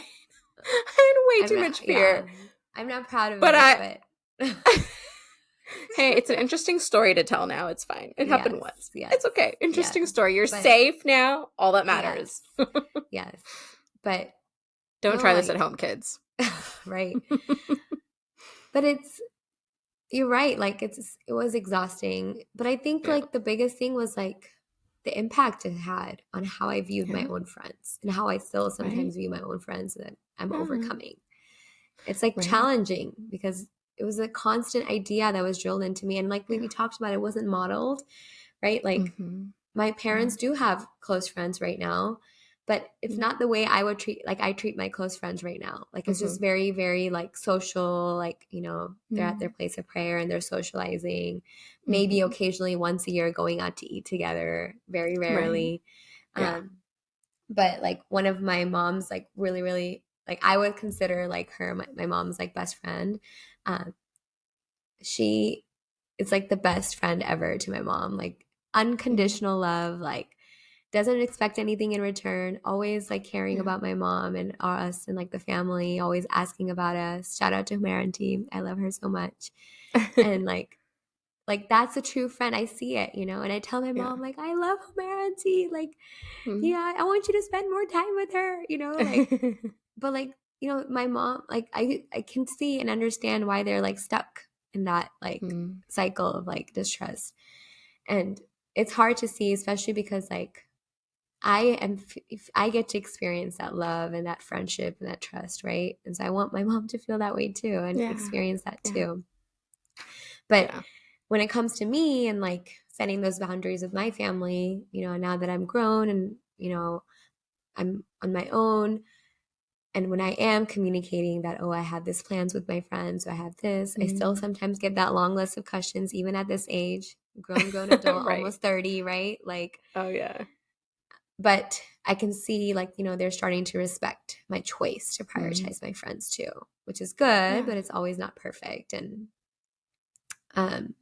[SPEAKER 2] I had way
[SPEAKER 1] I'm
[SPEAKER 2] too
[SPEAKER 1] not,
[SPEAKER 2] much
[SPEAKER 1] yeah.
[SPEAKER 2] fear.
[SPEAKER 1] I'm not proud of
[SPEAKER 2] But
[SPEAKER 1] it,
[SPEAKER 2] I
[SPEAKER 1] but
[SPEAKER 2] hey, it's an interesting story to tell now. It's fine. It happened
[SPEAKER 1] yes,
[SPEAKER 2] once.
[SPEAKER 1] yes,
[SPEAKER 2] It's okay.
[SPEAKER 1] yes.
[SPEAKER 2] Interesting story. You're
[SPEAKER 1] But
[SPEAKER 2] safe now. All that
[SPEAKER 1] yes,
[SPEAKER 2] matters.
[SPEAKER 1] yes. But
[SPEAKER 2] Don't
[SPEAKER 1] no,
[SPEAKER 2] try this at
[SPEAKER 1] like,
[SPEAKER 2] home, kids.
[SPEAKER 1] right. But it's you're right, like, it was exhausting, but I think,
[SPEAKER 2] Yeah.
[SPEAKER 1] like, the biggest thing was, like, the impact it had on how I viewed my
[SPEAKER 2] Yeah.
[SPEAKER 1] own friends and how I still
[SPEAKER 2] Right.
[SPEAKER 1] sometimes view my own friends that I'm
[SPEAKER 2] Yeah.
[SPEAKER 1] overcoming. It's, like,
[SPEAKER 2] Right.
[SPEAKER 1] challenging because it was a constant idea that was drilled into me, and like we
[SPEAKER 2] Yeah.
[SPEAKER 1] talked about, it wasn't modeled, right? Like,
[SPEAKER 2] Mm-hmm.
[SPEAKER 1] my
[SPEAKER 2] Yeah.
[SPEAKER 1] parents do have close friends right now, but it's
[SPEAKER 2] Yeah.
[SPEAKER 1] not the way I would treat, like I treat my close friends right now. Like it's
[SPEAKER 2] Mm-hmm.
[SPEAKER 1] just very, very like social, like, they're at their
[SPEAKER 2] Mm-hmm.
[SPEAKER 1] place of prayer and they're socializing, maybe
[SPEAKER 2] Mm-hmm.
[SPEAKER 1] occasionally once a year going out to eat together, very
[SPEAKER 2] Right.
[SPEAKER 1] rarely.
[SPEAKER 2] Yeah.
[SPEAKER 1] Um, but like one of my mom's like really, really like I would consider like her my mom's like best friend. Um, she is like the best friend ever to my mom. Like
[SPEAKER 2] Mm-hmm.
[SPEAKER 1] unconditional love, like doesn't expect anything in return, always like caring
[SPEAKER 2] Yeah.
[SPEAKER 1] about my mom and us and like the family, always asking about us. Shout out to Humaranty. I love her so much. And like that's a true friend. I see it, and I tell my
[SPEAKER 2] Yeah.
[SPEAKER 1] mom like I love Humaranty. Like,
[SPEAKER 2] Mm.
[SPEAKER 1] yeah, I want you to spend more time with her, like, but like, my mom, like I can see and understand why they're like stuck in that like
[SPEAKER 2] Mm.
[SPEAKER 1] cycle of like distrust. And it's hard to see, especially because like I get to experience that love and that friendship and that trust, right? And so I want my mom to feel that way too and
[SPEAKER 2] Yeah.
[SPEAKER 1] experience that
[SPEAKER 2] Yeah.
[SPEAKER 1] too. But
[SPEAKER 2] Yeah.
[SPEAKER 1] when it comes to me and like setting those boundaries with my family, now that I'm grown and, I'm on my own, and when I am communicating that, oh, I have this plans with my friends, or I have this, I still
[SPEAKER 2] Mm.
[SPEAKER 1] sometimes get that long list of questions, even at this age, grown adult,
[SPEAKER 2] Right.
[SPEAKER 1] almost 30, right? Like,
[SPEAKER 2] Oh yeah.
[SPEAKER 1] but I can see like, they're starting to respect my choice to
[SPEAKER 2] Mm.
[SPEAKER 1] prioritize my friends too, which is good,
[SPEAKER 2] Yeah.
[SPEAKER 1] but it's always not perfect. And um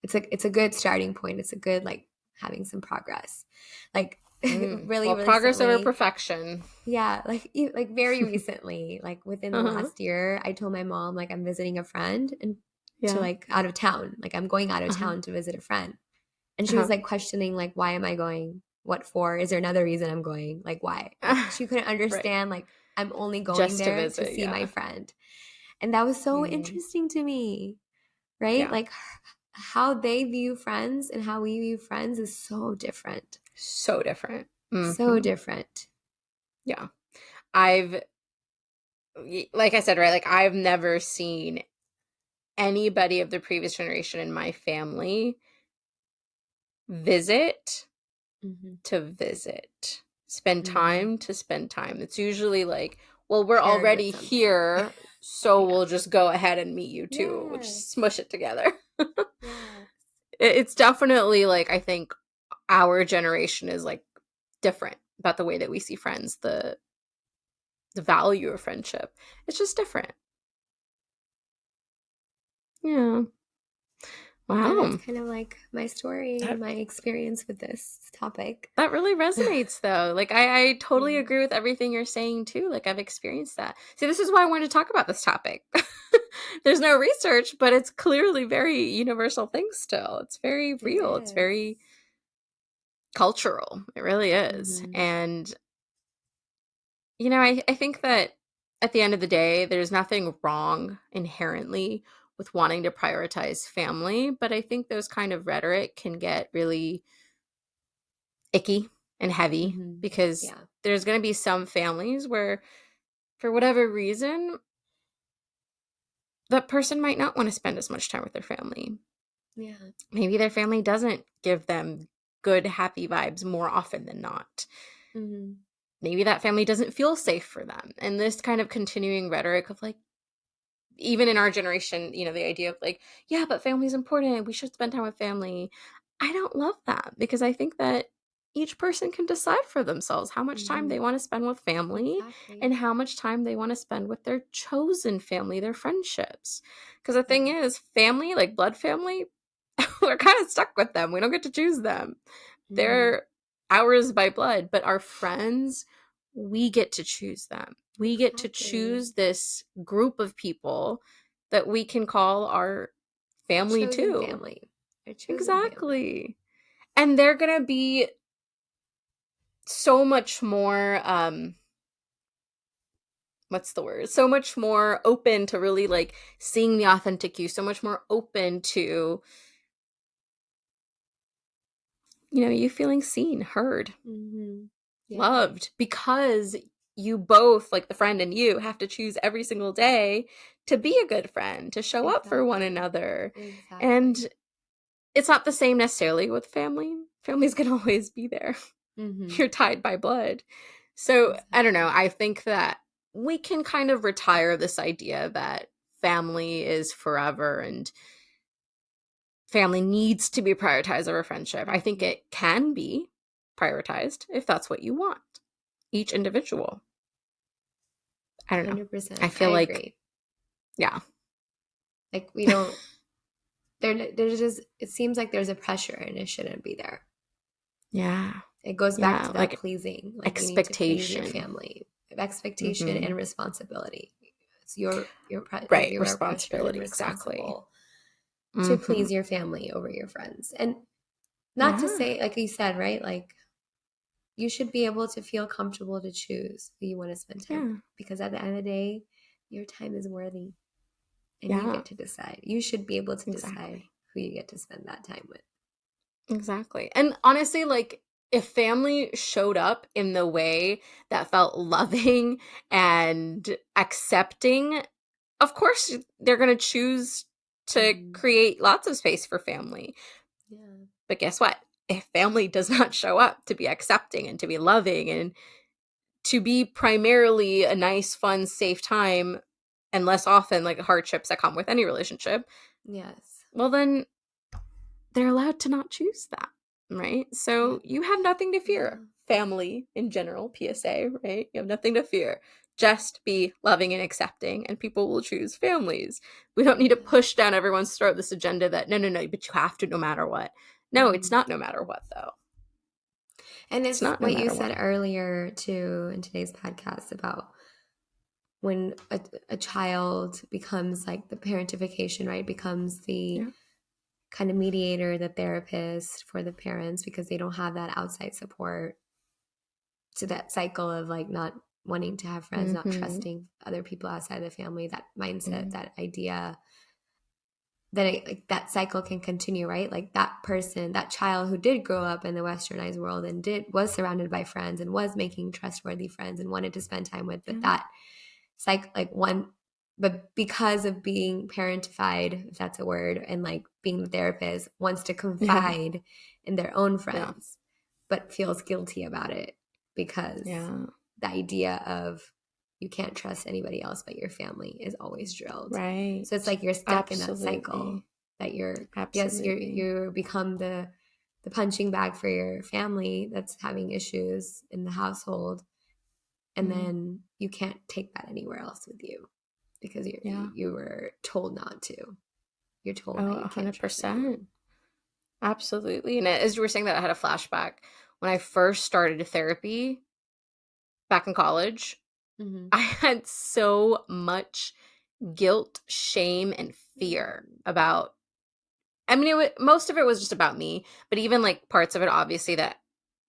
[SPEAKER 1] it's a good starting point. It's a good like having some progress. Like really,
[SPEAKER 2] Well, progress over
[SPEAKER 1] recently.
[SPEAKER 2] perfection.
[SPEAKER 1] Yeah, like very recently, like within the
[SPEAKER 2] Uh-huh.
[SPEAKER 1] last year, I told my mom like I'm visiting a friend and to
[SPEAKER 2] Yeah.
[SPEAKER 1] like out of town. Like I'm going out of
[SPEAKER 2] Uh-huh.
[SPEAKER 1] town to visit a friend. And she was
[SPEAKER 2] Uh-huh.
[SPEAKER 1] like questioning like why am I going? What for? Is there another reason I'm going? Like why? Like she couldn't
[SPEAKER 2] Right.
[SPEAKER 1] understand like I'm only going
[SPEAKER 2] Just to
[SPEAKER 1] there to
[SPEAKER 2] visit,
[SPEAKER 1] see my
[SPEAKER 2] yeah.
[SPEAKER 1] friend. And that was so
[SPEAKER 2] Mm.
[SPEAKER 1] interesting to me, right?
[SPEAKER 2] Yeah.
[SPEAKER 1] Like how they view friends and how we view friends is so different.
[SPEAKER 2] So different.
[SPEAKER 1] So
[SPEAKER 2] Hmm.
[SPEAKER 1] different.
[SPEAKER 2] Yeah. I've, like I said, right, like I've never seen anybody of the previous generation in my family visit
[SPEAKER 1] Hmm.
[SPEAKER 2] to visit, spend
[SPEAKER 1] Hmm.
[SPEAKER 2] time to spend time. It's usually like, well, we're
[SPEAKER 1] Paired with
[SPEAKER 2] already
[SPEAKER 1] something.
[SPEAKER 2] here, so
[SPEAKER 1] Yeah.
[SPEAKER 2] we'll just go ahead and meet you too. We'll
[SPEAKER 1] Yes.
[SPEAKER 2] just smush it together.
[SPEAKER 1] Yes.
[SPEAKER 2] It's definitely like, I think our generation is like different about the way that we see friends, the value of friendship. It's just different. Yeah.
[SPEAKER 1] And that's
[SPEAKER 2] Wow.
[SPEAKER 1] kind of like my story and
[SPEAKER 2] That
[SPEAKER 1] my experience with this topic.
[SPEAKER 2] that really resonates though. Like I totally
[SPEAKER 1] Yeah.
[SPEAKER 2] agree with everything you're saying too. Like I've experienced that. See, this is why I wanted to talk about this topic. There's no research, but it's clearly very universal thing still. It's very
[SPEAKER 1] It
[SPEAKER 2] real. It's
[SPEAKER 1] is.
[SPEAKER 2] very cultural. It really is.
[SPEAKER 1] Mm-hmm.
[SPEAKER 2] And I think that at the end of the day, there's nothing wrong inherently with wanting to prioritize family, but I think those kind of rhetoric can get really icky and heavy
[SPEAKER 1] Mm-hmm.
[SPEAKER 2] because
[SPEAKER 1] Yeah.
[SPEAKER 2] there's going to be some families where, for whatever reason, that person might not want to spend as much time with their family.
[SPEAKER 1] Yeah.
[SPEAKER 2] Maybe their family doesn't give them good, happy vibes more often than not.
[SPEAKER 1] Mm-hmm.
[SPEAKER 2] Maybe that family doesn't feel safe for them. And this kind of continuing rhetoric of like, even in our generation, the idea of like, yeah, but family's important. We should spend time with family. I don't love that because I think that each person can decide for themselves how much time
[SPEAKER 1] Mm-hmm.
[SPEAKER 2] they want to spend with family
[SPEAKER 1] Exactly.
[SPEAKER 2] and how much time they want to spend with their chosen family, their friendships. Because the thing
[SPEAKER 1] Yeah.
[SPEAKER 2] is, family, like blood family, we're kind of stuck with them. We don't get to choose them.
[SPEAKER 1] Mm-hmm.
[SPEAKER 2] They're ours by blood, but our friends, we get to choose them. We get to
[SPEAKER 1] Exactly.
[SPEAKER 2] choose this group of people that we can call our family
[SPEAKER 1] Chosen
[SPEAKER 2] too.
[SPEAKER 1] family. A chosen family.
[SPEAKER 2] Exactly. And they're going to be so much more what's the word? So much more open to really like seeing the authentic you, so much more open to you feeling seen, heard,
[SPEAKER 1] Mm-hmm. Yeah.
[SPEAKER 2] loved because you both, like the friend and you, have to choose every single day to be a good friend, to show up for one
[SPEAKER 1] Exactly.
[SPEAKER 2] another. And
[SPEAKER 1] Exactly.
[SPEAKER 2] it's not the same necessarily with family. Family's gonna always be there.
[SPEAKER 1] Mm-hmm.
[SPEAKER 2] You're tied by blood. So I don't know.
[SPEAKER 1] Exactly.
[SPEAKER 2] I think that we can kind of retire this idea that family is forever and family needs to be prioritized over friendship. I think
[SPEAKER 1] Mm-hmm.
[SPEAKER 2] it can be prioritized if that's what you want. Each individual. I don't know. I
[SPEAKER 1] 100%. I
[SPEAKER 2] feel like,
[SPEAKER 1] agree.
[SPEAKER 2] yeah.
[SPEAKER 1] Like we don't there's just it seems like there's a pressure and it shouldn't be there.
[SPEAKER 2] Yeah.
[SPEAKER 1] It goes back
[SPEAKER 2] Yeah.
[SPEAKER 1] to that
[SPEAKER 2] Like
[SPEAKER 1] pleasing. Like you need to please your
[SPEAKER 2] expectation.
[SPEAKER 1] family. Expectation
[SPEAKER 2] Hmm.
[SPEAKER 1] and responsibility. It's like
[SPEAKER 2] Right.
[SPEAKER 1] you are pressured and
[SPEAKER 2] Responsibility. Exactly.
[SPEAKER 1] responsible to
[SPEAKER 2] Hmm.
[SPEAKER 1] please your family over your friends. And not to
[SPEAKER 2] Yeah.
[SPEAKER 1] say like you said, right? Like you should be able to feel comfortable to choose who you want to spend time
[SPEAKER 2] Yeah.
[SPEAKER 1] with because at the end of the day, your time is worthy and you
[SPEAKER 2] Yeah.
[SPEAKER 1] get to decide. You should be able to decide
[SPEAKER 2] Exactly.
[SPEAKER 1] who you get to spend that time with.
[SPEAKER 2] Exactly. And honestly, like, if family showed up in the way that felt loving and accepting, of course they're going to choose to
[SPEAKER 1] Hmm.
[SPEAKER 2] create lots of space for family.
[SPEAKER 1] Yeah.
[SPEAKER 2] But guess what? If family does not show up to be accepting and to be loving and to be primarily a nice, fun, safe time, and less often like hardships that come with any relationship,
[SPEAKER 1] Yes.
[SPEAKER 2] well, then they're allowed to not choose that, right?
[SPEAKER 1] Yeah.
[SPEAKER 2] So you have nothing to fear.
[SPEAKER 1] Yeah.
[SPEAKER 2] Family in general, PSA, right? You have nothing to fear. Just be loving and accepting, and people will choose families. We don't need to
[SPEAKER 1] Yeah.
[SPEAKER 2] push down everyone's throat this agenda that no, no, no, but you have to no matter what. No, it's
[SPEAKER 1] Hmm.
[SPEAKER 2] not no matter what, though.
[SPEAKER 1] And
[SPEAKER 2] It's
[SPEAKER 1] it's
[SPEAKER 2] not no
[SPEAKER 1] what you
[SPEAKER 2] matter what.
[SPEAKER 1] said earlier too in today's podcast about when a child becomes like the parentification, right? Becomes the
[SPEAKER 2] Yeah.
[SPEAKER 1] kind of mediator, the therapist for the parents because they don't have that outside support. To that cycle of like not wanting to have friends, not
[SPEAKER 2] Mm-hmm.
[SPEAKER 1] trusting other people outside the family, that mindset,
[SPEAKER 2] Mm-hmm.
[SPEAKER 1] that idea that like that cycle can continue, right? Like that person, that child who did grow up in the westernized world and was surrounded by friends and was making trustworthy friends and wanted to spend time with, but
[SPEAKER 2] Yeah.
[SPEAKER 1] that like one, but because of being parentified, if that's a word, and like being the therapist, wants to
[SPEAKER 2] Yeah.
[SPEAKER 1] confide in their own
[SPEAKER 2] Yeah.
[SPEAKER 1] friends, but feels guilty about it because
[SPEAKER 2] Yeah.
[SPEAKER 1] the idea of you can't trust anybody else but your family is always drilled.
[SPEAKER 2] Right.
[SPEAKER 1] So it's like you're stuck in that cycle
[SPEAKER 2] Absolutely.
[SPEAKER 1] that
[SPEAKER 2] Absolutely.
[SPEAKER 1] you become the punching bag for your family that's having issues in the household, and
[SPEAKER 2] Mm.
[SPEAKER 1] then you can't take that anywhere else with you because
[SPEAKER 2] Yeah.
[SPEAKER 1] you were told not to. You're told
[SPEAKER 2] Oh,
[SPEAKER 1] that you can't trust
[SPEAKER 2] 100%.
[SPEAKER 1] anyone.
[SPEAKER 2] Absolutely. And as you were saying that, I had a flashback. When I first started therapy back in college,
[SPEAKER 1] Mm-hmm.
[SPEAKER 2] I had so much guilt, shame, and fear about, I mean, most of it was just about me, but even like parts of it, obviously, that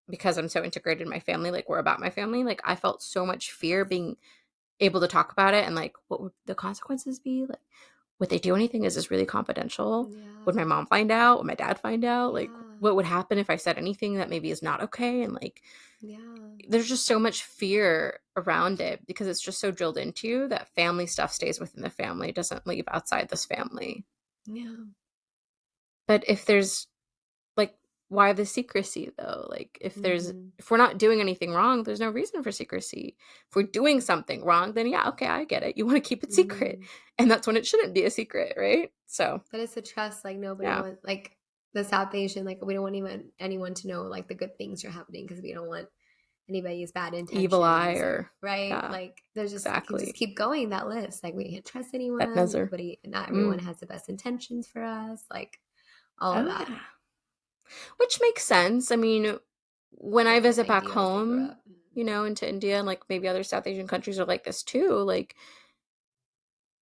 [SPEAKER 2] because I'm so integrated in my family, like we're about my family, like I felt so much fear being able to talk about it and like what would the consequences be? Like, would they do anything? Is this really confidential? Would my
[SPEAKER 1] Yeah,
[SPEAKER 2] mom find out? Would my dad find out? Like,
[SPEAKER 1] yeah,
[SPEAKER 2] what would happen if I said anything that maybe is not okay? And like,
[SPEAKER 1] yeah,
[SPEAKER 2] there's just so much fear around it because it's just so drilled into you that family stuff stays within the family, it doesn't leave outside this family.
[SPEAKER 1] yeah.
[SPEAKER 2] But if there's like, why the secrecy though? Like,
[SPEAKER 1] Mm-hmm.
[SPEAKER 2] if we're not doing anything wrong, there's no reason for secrecy. If we're doing something wrong, then yeah, okay, I get it. You want to keep it secret,
[SPEAKER 1] Mm-hmm.
[SPEAKER 2] and that's when it shouldn't be a secret, right? So
[SPEAKER 1] But it's a trust. Like nobody
[SPEAKER 2] yeah,
[SPEAKER 1] wants like the South Asian. Like we don't want even anyone to know like the good things are happening because we don't want anybody's bad
[SPEAKER 2] evil eye
[SPEAKER 1] intentions or
[SPEAKER 2] or
[SPEAKER 1] right.
[SPEAKER 2] yeah,
[SPEAKER 1] Like there's just you can just
[SPEAKER 2] exactly.
[SPEAKER 1] keep going that list. Like we can't trust
[SPEAKER 2] That
[SPEAKER 1] anyone.
[SPEAKER 2] nuzzer.
[SPEAKER 1] Nobody. Not everyone
[SPEAKER 2] Mm.
[SPEAKER 1] has the best intentions for us. Like all of
[SPEAKER 2] Oh
[SPEAKER 1] that.
[SPEAKER 2] yeah, which makes sense. I mean, when I
[SPEAKER 1] The
[SPEAKER 2] visit back
[SPEAKER 1] ideals they grew
[SPEAKER 2] home,
[SPEAKER 1] up.
[SPEAKER 2] into India and like maybe other South Asian countries are like this too. Like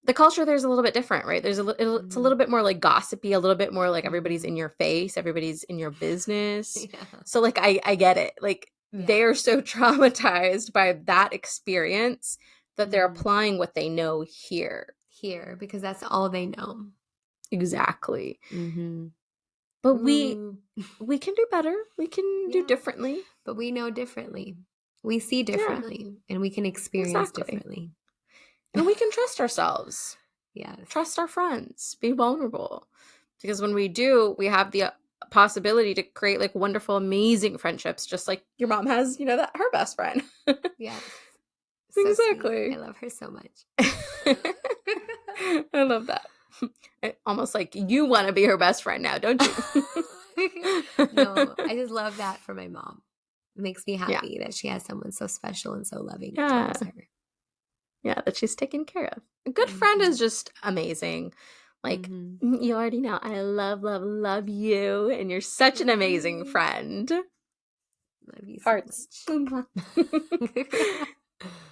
[SPEAKER 2] the culture there's a little bit different, right? It's a
[SPEAKER 1] Mm-hmm.
[SPEAKER 2] little bit more like gossipy, a little bit more like everybody's
[SPEAKER 1] Mm-hmm.
[SPEAKER 2] in your face, everybody's in your business.
[SPEAKER 1] Yeah.
[SPEAKER 2] So like I get it. Like
[SPEAKER 1] Yeah.
[SPEAKER 2] they're so traumatized by that experience that they're
[SPEAKER 1] Mm-hmm.
[SPEAKER 2] applying what they know here.
[SPEAKER 1] Here because that's all they know.
[SPEAKER 2] Exactly.
[SPEAKER 1] Mm-hmm.
[SPEAKER 2] But
[SPEAKER 1] Ooh.
[SPEAKER 2] we can do better. We can do
[SPEAKER 1] Yeah.
[SPEAKER 2] differently.
[SPEAKER 1] But we know differently. We see
[SPEAKER 2] Yeah,
[SPEAKER 1] differently and we can experience
[SPEAKER 2] exactly.
[SPEAKER 1] differently.
[SPEAKER 2] And we can trust ourselves.
[SPEAKER 1] Yes.
[SPEAKER 2] Trust our friends, be vulnerable. Because when we do, we have the possibility to create like wonderful, amazing friendships, just like your mom has, that her best friend.
[SPEAKER 1] Yes. So sweet. I
[SPEAKER 2] Exactly.
[SPEAKER 1] love her so much.
[SPEAKER 2] I love that. Almost like you want to be her best friend now, don't you?
[SPEAKER 1] No, I just love that for my mom. It makes me
[SPEAKER 2] Yeah.
[SPEAKER 1] happy that she has someone so special and so loving
[SPEAKER 2] Yeah.
[SPEAKER 1] towards her.
[SPEAKER 2] Yeah, that she's taken care of. A good friend
[SPEAKER 1] Mm-hmm.
[SPEAKER 2] is just amazing. Like,
[SPEAKER 1] Mm-hmm.
[SPEAKER 2] you already know I love, love, love you, and you're such an amazing
[SPEAKER 1] Mm-hmm.
[SPEAKER 2] friend.
[SPEAKER 1] Love you so
[SPEAKER 2] Hearts.
[SPEAKER 1] much.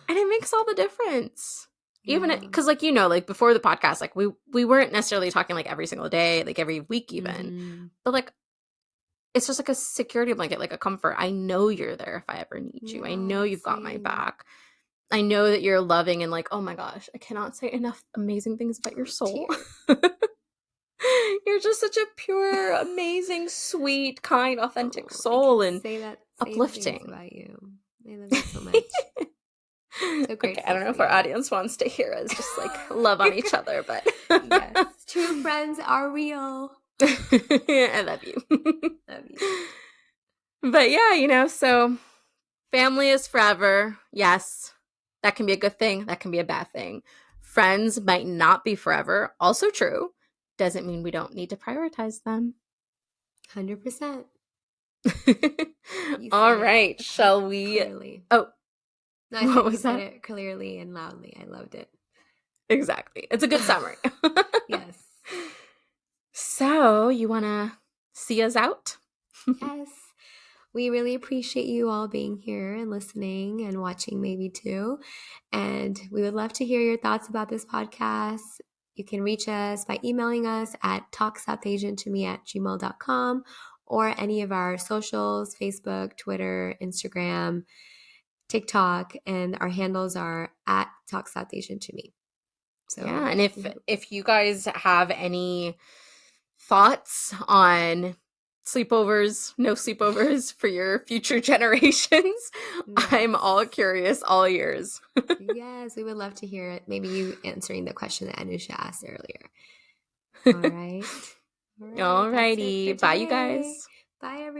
[SPEAKER 2] And it makes all the difference. Even
[SPEAKER 1] Yeah.
[SPEAKER 2] because, like, like before the podcast, like we weren't necessarily talking like every single day, like every week even.
[SPEAKER 1] Mm-hmm.
[SPEAKER 2] But like it's just like a security blanket, like a comfort. I know you're there if I ever need you. I know
[SPEAKER 1] Yeah,
[SPEAKER 2] you've got my
[SPEAKER 1] same.
[SPEAKER 2] back. I know that you're loving and like, oh my gosh, I cannot say enough amazing things about your soul.
[SPEAKER 1] Tears.
[SPEAKER 2] You're just such a pure, amazing, sweet, kind, authentic
[SPEAKER 1] Oh, I
[SPEAKER 2] soul
[SPEAKER 1] can
[SPEAKER 2] and
[SPEAKER 1] say that same things
[SPEAKER 2] uplifting.
[SPEAKER 1] about you. I love you so much. So
[SPEAKER 2] Okay, I
[SPEAKER 1] grateful
[SPEAKER 2] don't know
[SPEAKER 1] for
[SPEAKER 2] if our
[SPEAKER 1] you.
[SPEAKER 2] audience wants to hear us just like love on each other, but
[SPEAKER 1] Yes, true friends are real.
[SPEAKER 2] I love you.
[SPEAKER 1] Love you.
[SPEAKER 2] But yeah, so family is forever. Yes, that can be a good thing, that can be a bad thing. Friends might not be forever. Also true. Doesn't mean we don't need to prioritize them.
[SPEAKER 1] 100%. You
[SPEAKER 2] All
[SPEAKER 1] said it
[SPEAKER 2] right, shall we?
[SPEAKER 1] clearly.
[SPEAKER 2] Oh,
[SPEAKER 1] No, I
[SPEAKER 2] what
[SPEAKER 1] said you
[SPEAKER 2] was
[SPEAKER 1] said
[SPEAKER 2] that?
[SPEAKER 1] it clearly and loudly. I loved it.
[SPEAKER 2] Exactly. It's a good summary.
[SPEAKER 1] Yes.
[SPEAKER 2] So, you want to see us out?
[SPEAKER 1] Yes. we really appreciate you all being here and listening and watching, maybe too. And we would love to hear your thoughts about this podcast. You can reach us by emailing us at talksouthasiantome@gmail.com or any of our socials: Facebook, Twitter, Instagram, TikTok, and our handles are at Talk South Asian to Me.
[SPEAKER 2] Yeah,
[SPEAKER 1] So
[SPEAKER 2] and if you guys have any thoughts on sleepovers, no sleepovers for your future generations, I'm
[SPEAKER 1] yes.
[SPEAKER 2] all curious, all ears.
[SPEAKER 1] Yes, we would love to hear it. Maybe you answering the question that Anusha asked earlier. All right. All right. That's it for
[SPEAKER 2] Alrighty, bye, you
[SPEAKER 1] today.
[SPEAKER 2] guys.
[SPEAKER 1] Bye, everyone.